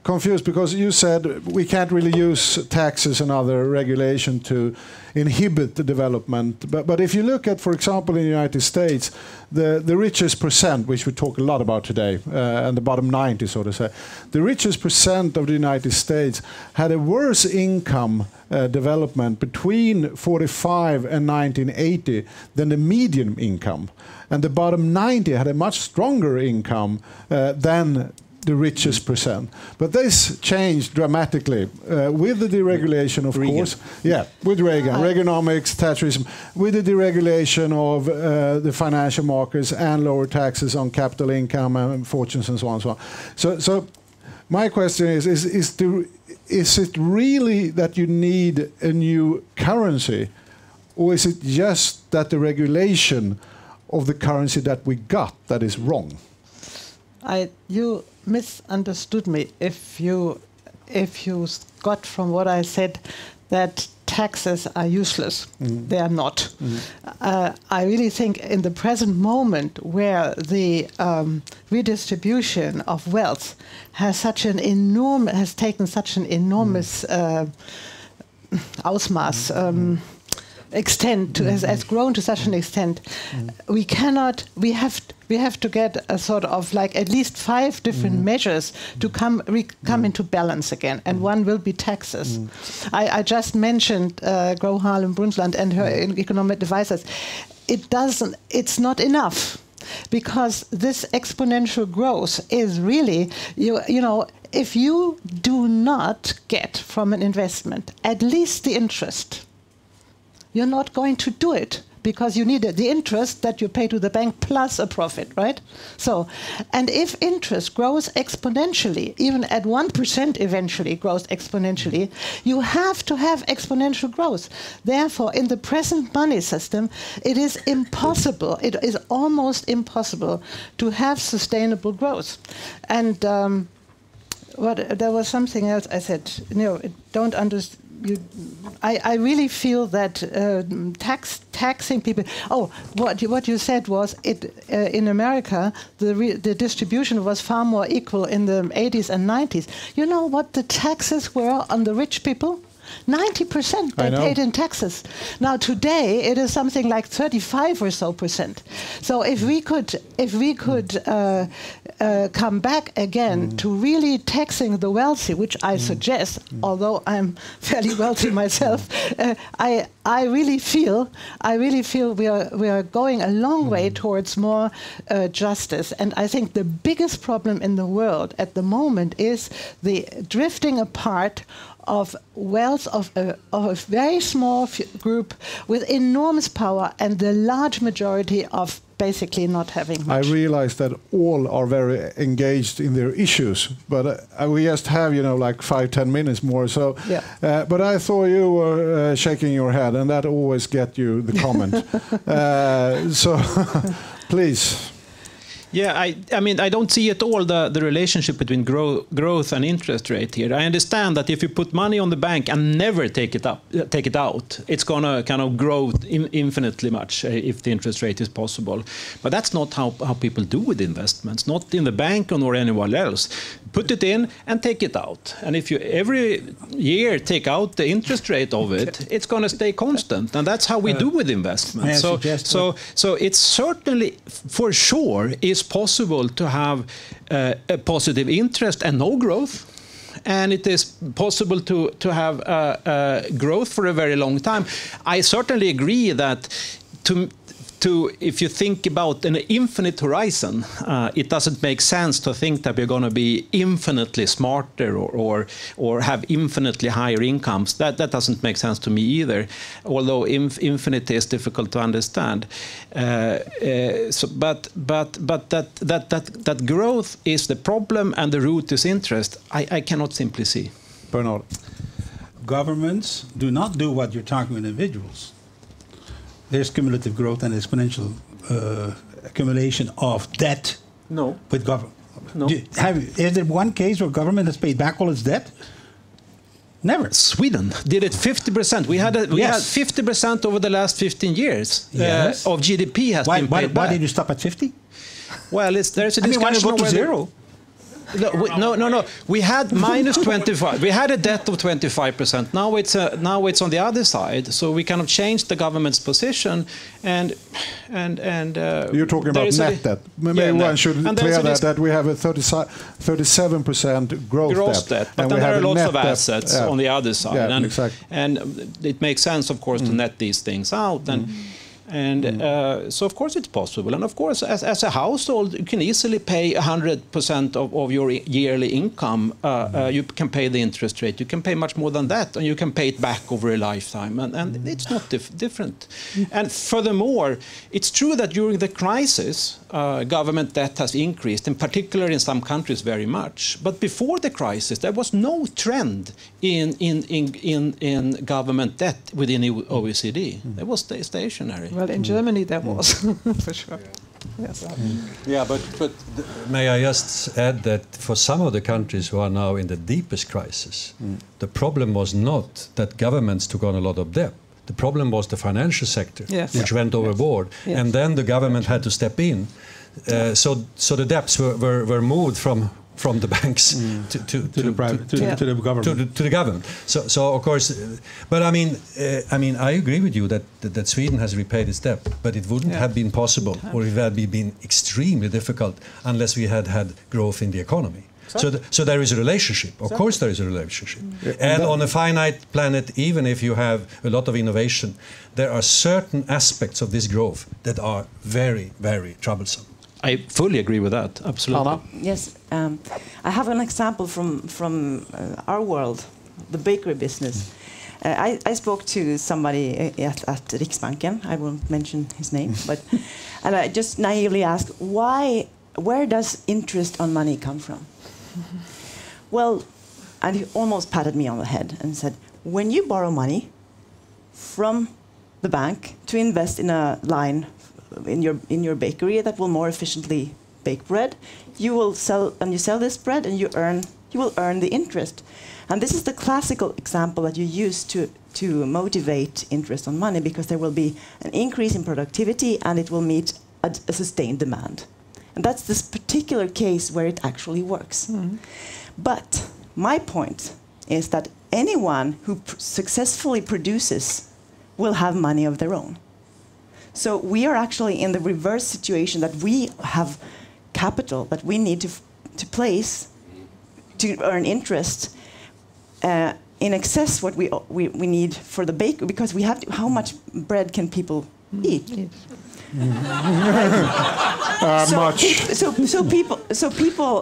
confused because you said we can't really use taxes and other regulation to inhibit the development. But if you look at, for example, in the United States, the richest percent, which we talk a lot about today, and the bottom 90, so to say, the richest percent of the United States had a worse income development between 45 and 1980 than the median income. And the bottom 90 had a much stronger income than the richest percent. But this changed dramatically with the deregulation, of course. Yeah, with Reagan, Reaganomics, Thatcherism, with the deregulation of the financial markets and lower taxes on capital income and fortunes and so on and so on. So my question is it really that you need a new currency, or is it just that the regulation of the currency that we got that is wrong? You misunderstood me if you got from what I said that taxes are useless. They are not. I really think in the present moment where the redistribution of wealth has taken such an enormous Ausmaß, extent to, has grown to such an extent, we have to get a sort of like at least 5 different measures to come into balance again, and one will be taxes. I just mentioned Gro Harlem Brundtland and her economic advisors. It's not enough, because this exponential growth is really, you know, if you do not get from an investment at least the interest, you're not going to do it, because you need the interest that you pay to the bank plus a profit, right? So, and if interest grows exponentially, even at 1% eventually grows exponentially, you have to have exponential growth. Therefore, in the present money system, it is impossible, it is almost impossible to have sustainable growth. And there was something else I said, no, don't understand. I really feel that taxing people. Oh, what you said was in America the distribution was far more equal in the 80s and 90s. You know what the taxes were on the rich people? 90% they paid in taxes. Now today it is something like 35 or so percent. So if we could come back again to really taxing the wealthy, which I suggest, although I'm fairly wealthy myself, I really feel we are going a long way towards more justice. And I think the biggest problem in the world at the moment is the drifting apart of wealth of a very small group with enormous power and the large majority of basically not having much. I realize that all are very engaged in their issues, but we just have, like 5-10 minutes more. So, but I thought you were shaking your head, and that always gets you the comment. So, please. Yeah, I mean, I don't see at all the relationship between growth and interest rate here. I understand that if you put money on the bank and never take it out, it's going to kind of grow infinitely much if the interest rate is possible. But that's not how people do with investments, not in the bank or anywhere else. Put it in and take it out. And if you every year take out the interest rate of it, it's going to stay constant. And that's how we do with investments. So it's certainly, for sure, is possible to have a positive interest and no growth. And it is possible to have growth for a very long time. I certainly agree that if you think about an infinite horizon, it doesn't make sense to think that we're going to be infinitely smarter or have infinitely higher incomes. That doesn't make sense to me either, although infinite is difficult to understand. But that growth is the problem and the root is interest, I cannot simply see. Bernard. Governments do not do what you're talking with individuals. There's cumulative growth and exponential accumulation of debt. No. With government. No. Is there one case where government has paid back all its debt? Never. Sweden did it 50%. We had 50% over the last 15 years of GDP has been paid back. Why did you stop at 50? Well, there's a discussion why go to zero? No. We had minus 25. We had a debt of 25%. Now it's on the other side. So we kind of changed the government's position, and you're talking about net debt. Maybe one should clear that we have a 37% gross debt. But and then we there have are lots of debt assets on the other side, and it makes sense, of course, to net these things out. So of course it's possible, and of course as a household you can easily pay 100% of your yearly income. You can pay the interest rate, you can pay much more than that, and you can pay it back over a lifetime, and it's not different. And furthermore, it's true that during the crisis government debt has increased, in particular in some countries very much. But before the crisis there was no trend in government debt within OECD. It was stationary. Well, in Germany there was, for sure. Yes. Yeah, but may I just add that for some of the countries who are now in the deepest crisis, the problem was not that governments took on a lot of debt. The problem was the financial sector, which went overboard, and then the government had to step in. So the debts were moved from the banks to the government. To the government. So of course, but I mean, I agree with you that Sweden has repaid its debt, but it wouldn't have been possible, or it would have been extremely difficult unless we had growth in the economy. Exactly. So there is a relationship. Of course there is a relationship. And on a finite planet, even if you have a lot of innovation, there are certain aspects of this growth that are very, very troublesome. I fully agree with that. Absolutely. Anna? Yes. I have an example from our world, the bakery business. I spoke to somebody at Riksbanken. I won't mention his name, and I just naively asked, where does interest on money come from? Well, and he almost patted me on the head and said, when you borrow money from the bank to invest in a line in your bakery that will more efficiently bake bread, you will sell this bread and you will earn the interest. And this is the classical example that you use to motivate interest on money, because there will be an increase in productivity and it will meet a sustained demand. And that's this particular case where it actually works. But my point is that anyone who successfully produces will have money of their own. So we are actually in the reverse situation, that we have capital that we need to place to earn interest in excess what we need for the baker, because we have to, how much bread can people eat? So people,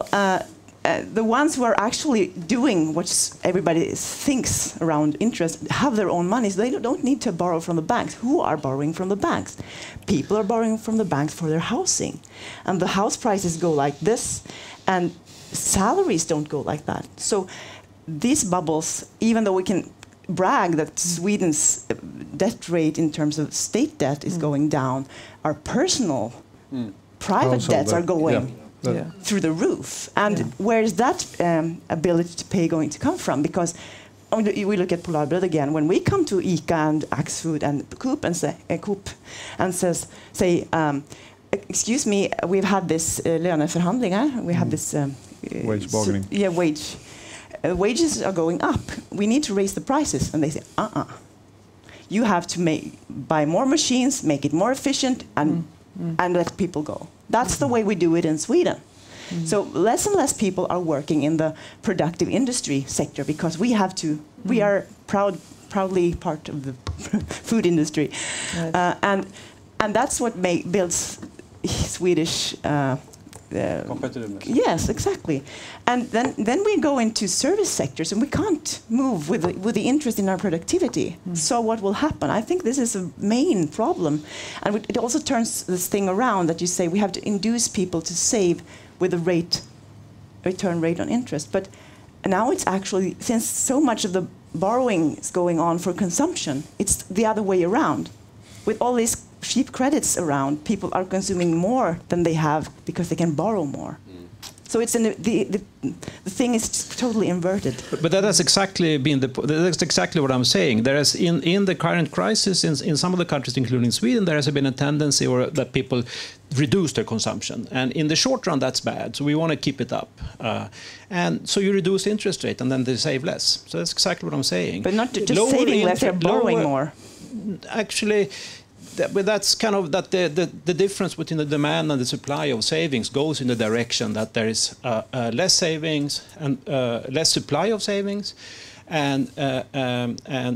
the ones who are actually doing what everybody thinks around interest have their own money, so they don't need to borrow from the banks. Who are borrowing from the banks? People are borrowing from the banks for their housing, and the house prices go like this, and salaries don't go like that. So these bubbles, even though we can brag that Sweden's debt rate in terms of state debt is going down, our personal private debts are going through the roof. And where is that ability to pay going to come from? Because we look at Polarbröd again. When we come to ICA and Axfood and Coop and say, excuse me, we've had this löneförhandlingar, we have this wage bargaining. Wages are going up. We need to raise the prices, and they say, you have to buy more machines, make it more efficient, and let people go. That's the way we do it in Sweden. So less and less people are working in the productive industry sector, because we have to. We are proudly part of the food industry, and that's what builds Swedish. Competitiveness. Yes, exactly. And then we go into service sectors, and we can't move with the interest in our productivity. So what will happen? I think this is a main problem. And it also turns this thing around, that you say we have to induce people to save with a return rate on interest. But now it's actually, since so much of the borrowing is going on for consumption, it's the other way around. With all these cheap credits around, people are consuming more than they have because they can borrow more. So it's the thing is totally inverted. But that has exactly been that's exactly what I'm saying. There is in the current crisis in some of the countries, including Sweden, there has been a tendency that people reduce their consumption, and in the short run that's bad. So we want to keep it up, and so you reduce interest rate, and then they save less. So that's exactly what I'm saying. But not just saving less; they're borrowing more. Actually. But that's kind of the difference between the demand and the supply of savings goes in the direction that there is less savings and less supply of savings, and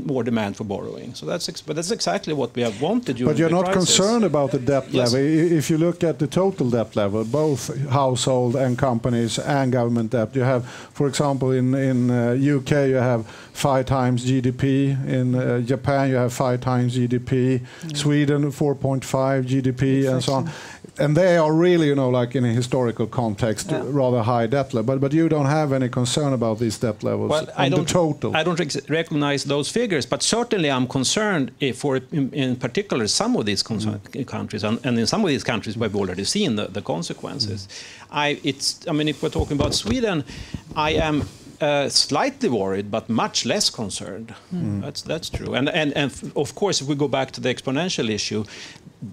more demand for borrowing. So that's exactly what we have wanted during the crisis. But you're not concerned about the debt level. If you look at the total debt level, both household and companies and government debt, you have, for example, in UK you have 5 times GDP. In Japan you have 5 times GDP. Sweden 4.5 GDP, and so on. And they are really, like in a historical context, rather high debt level. But you don't have any concern about these debt levels. Well, the total. I don't recognize those figures, but certainly I'm concerned for, in particular, some of these countries, and in some of these countries we've already seen the consequences. If we're talking about Sweden, I am slightly worried, but much less concerned. That's true. And of course, if we go back to the exponential issue,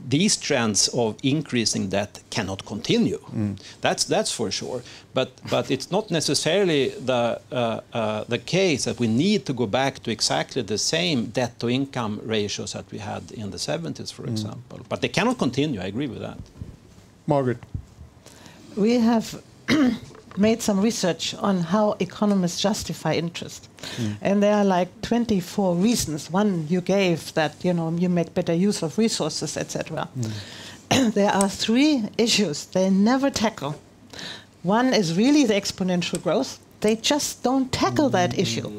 these trends of increasing debt cannot continue. That's for sure. But it's not necessarily the case that we need to go back to exactly the same debt-to-income ratios that we had in the 70s, for example. But they cannot continue. I agree with that. Margrit. We have made some research on how economists justify interest. And there are like 24 reasons. One you gave, that you make better use of resources, etc. There are 3 issues they never tackle. One is really the exponential growth. They just don't tackle that issue.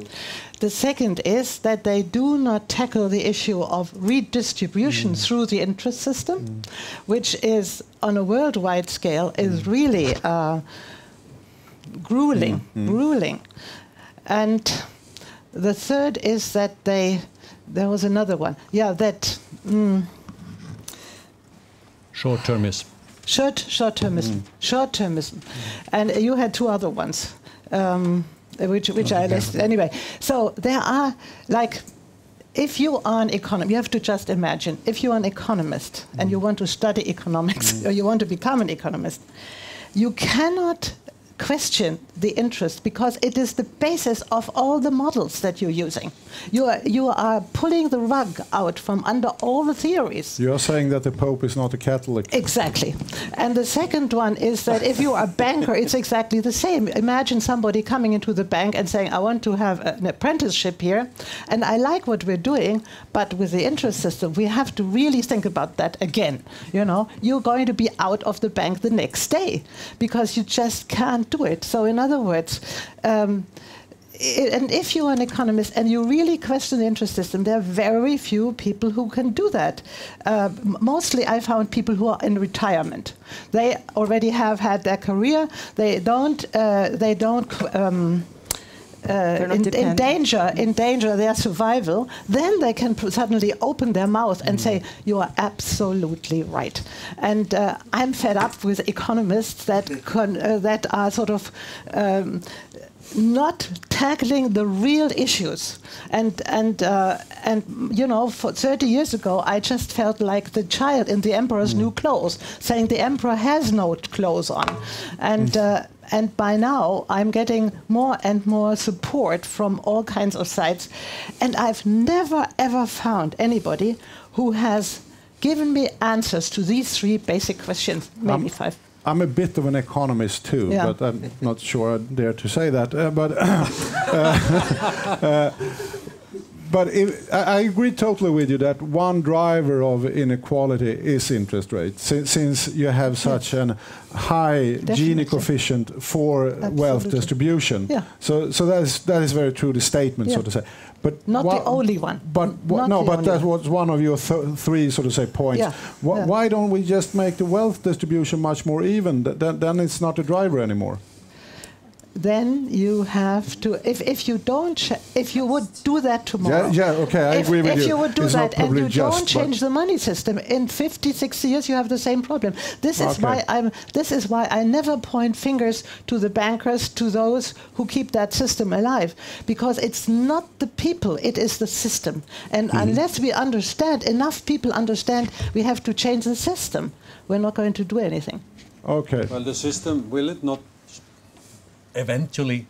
The second is that they do not tackle the issue of redistribution through the interest system, which is, on a worldwide scale, is really grueling. And the third is that there was another one. Short-termism. Short-termism. And you had 2 other ones, which I listed. Anyway, so there are, if you are an economist, you have to just imagine, if you are an economist and you want to study economics, or you want to become an economist, you cannot question the interest, because it is the basis of all the models that you're using. You are pulling the rug out from under all the theories. You are saying that the Pope is not a Catholic. Exactly. And the second one is that if you are a banker, it's exactly the same. Imagine somebody coming into the bank and saying, I want to have an apprenticeship here, and I like what we're doing, but with the interest system, we have to really think about that again. You know, you're going to be out of the bank the next day because you just can't do it. So in other words, and if you're an economist and you really question the interest system, there are very few people who can do that. Mostly I found people who are in retirement. They already have had their career. They don't endanger their survival. Then they can suddenly open their mouth and say, you are absolutely right. And I'm fed up with economists that are sort of not tackling the real issues. And you know, for 30 years ago, I just felt like the child in the emperor's new clothes, saying the emperor has no clothes on. And by now, I'm getting more and more support from all kinds of sides. And I've never, ever found anybody who has given me answers to these three basic questions, maybe five. I'm a bit of an economist too, Yeah. but I'm not sure I dare to say that. But I agree totally with you that one driver of inequality is interest rates, since you have such a high Gini coefficient for wealth distribution. Yeah. So that is very true, the statement, so to say. But not the only one. But that was one of your three, so to say, points. Yeah. Why don't we just make the wealth distribution much more even? Then it's not a driver anymore. Then you have to, if you would do that tomorrow. Okay, I agree with you. If you would do it's that and you just, don't change the money system, in 50, 60 years you have the same problem. This is why I never point fingers to the bankers, to those who keep that system alive, because it's not the people, it is the system. And unless we understand, enough people understand we have to change the system, we're not going to do anything. Okay. Well, the system, will it not eventually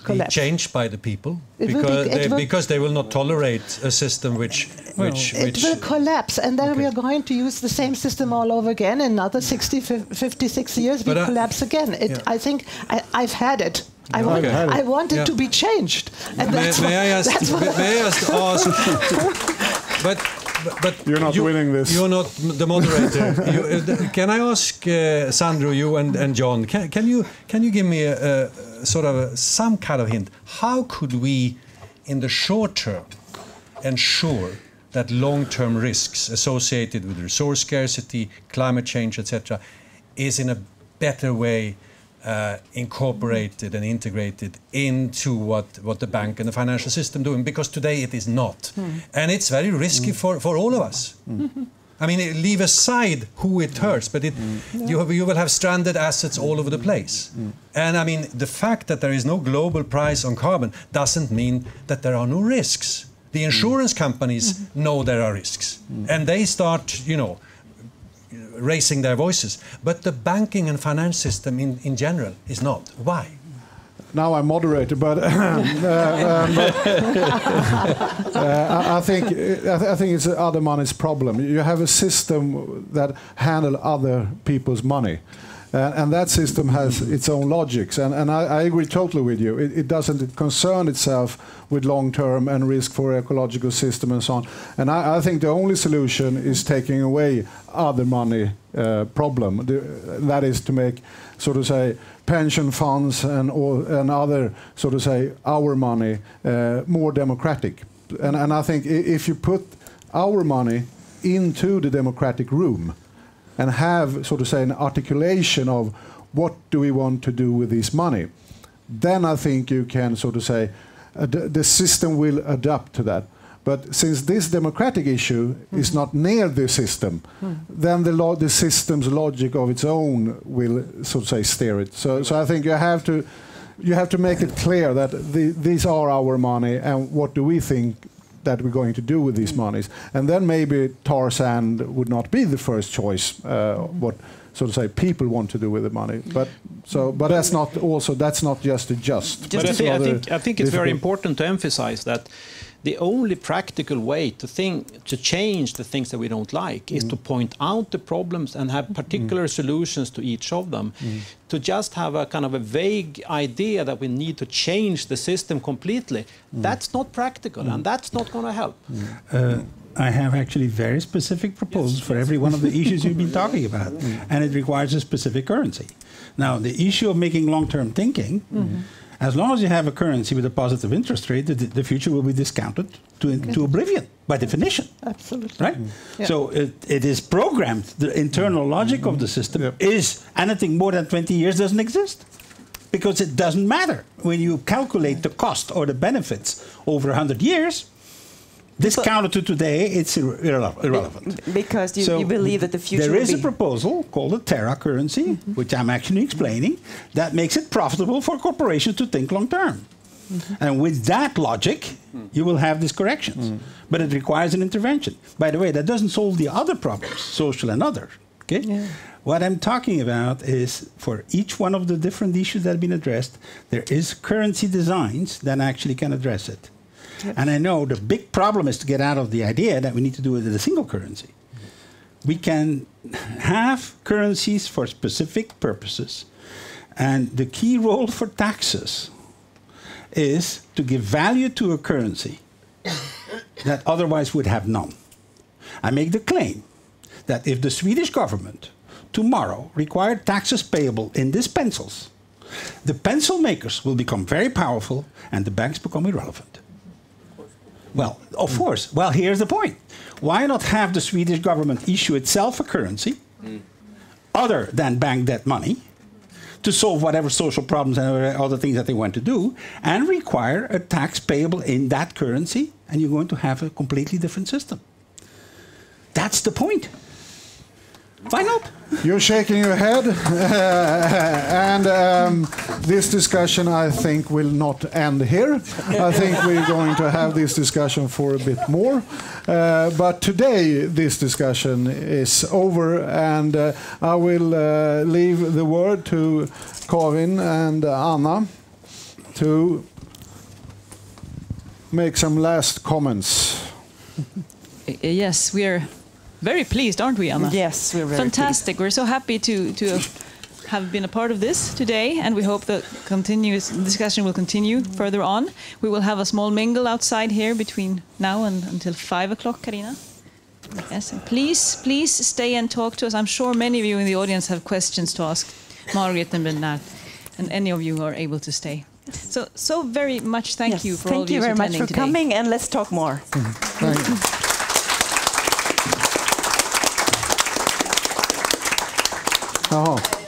be changed by the people? Because they will not tolerate a system which it will collapse, and then we are going to use the same system all over again. In another 60, 50, 60 years, we collapse again. I think I've had it. I want it to be changed. And may I just ask? But you're not winning this. You're not the moderator. Can I ask Sandro, you and John? Can you give me a sort of some kind of hint? How could we, in the short term, ensure that long-term risks associated with resource scarcity, climate change, etc., is in a better way incorporated and integrated into what the bank and the financial system doing? Because today it is not, and it's very risky for all of us. I mean, leave aside who it hurts, but you will have stranded assets all over the place. And I mean, the fact that there is no global price on carbon doesn't mean that there are no risks. The insurance companies know there are risks, and they start, raising their voices. But the banking and finance system in general is not. Why? Now I'm moderator, but I think it's other money's problem. You have a system that handle other people's money. And that system has its own logics. And I agree totally with you. It doesn't concern itself with long-term and risk for ecological system and so on. And I think the only solution is taking away other money problem. That is to make, so to say, pension funds and other, so to say, our money more democratic. And I think if you put our money into the democratic room, and have, so to say, an articulation of what do we want to do with this money, then I think you can, so to say, the system will adapt to that. But since this democratic issue is not near the system, then the system's logic of its own will, so to say, steer it. So I think you have to make it clear that these are our money, and what do we think that we're going to do with these monies. And then maybe tar sand would not be the first choice, what so to say, people want to do with the money. But that's not just a just. But I think it's very important to emphasize that the only practical way to change the things that we don't like is to point out the problems and have particular solutions to each of them. To just have a kind of a vague idea that we need to change the system completely, that's not practical and that's not going to help. I have actually very specific proposals for every one of the issues you've been talking about, and it requires a specific currency. Now, the issue of making long-term thinking, as long as you have a currency with a positive interest rate, the future will be discounted to oblivion, by definition. Absolutely. Right? Yeah. So it is programmed. The internal logic of the system is anything more than 20 years doesn't exist. Because it doesn't matter. When you calculate the cost or the benefits over 100 years, discounted to today, it's irrelevant. Because you believe that the future there will is be... a proposal called the Terra currency, which I'm actually explaining, that makes it profitable for corporations to think long term. And with that logic, you will have these corrections. But it requires an intervention. By the way, that doesn't solve the other problems, social and other. Okay? Yeah. What I'm talking about is for each one of the different issues that have been addressed, there is currency designs that actually can address it. Yes. And I know the big problem is to get out of the idea that we need to do it with a single currency. We can have currencies for specific purposes. And the key role for taxes is to give value to a currency that otherwise would have none. I make the claim that if the Swedish government tomorrow required taxes payable in these pencils, the pencil makers will become very powerful and the banks become irrelevant. Well, of course. Well, here's the point. Why not have the Swedish government issue itself a currency other than bank debt money to solve whatever social problems and other things that they want to do, and require a tax payable in that currency, and you're going to have a completely different system. That's the point. Why not? You're shaking your head. And this discussion, I think, will not end here. I think we're going to have this discussion for a bit more. But today, this discussion is over, and I will leave the word to Karin and Anna to make some last comments. Yes, we are very pleased, aren't we, Anna? Yes, we're very fantastic. pleased. We're so happy to have been a part of this today, and we hope the discussion will continue further on. We will have a small mingle outside here between now and until 5 o'clock, Carina. Yes, and please stay and talk to us. I'm sure many of you in the audience have questions to ask Margrit and Bernard, and any of you are able to stay. So very much thank you for all of you attending today. Thank you very much for coming, and let's talk more. Thank you. Oh.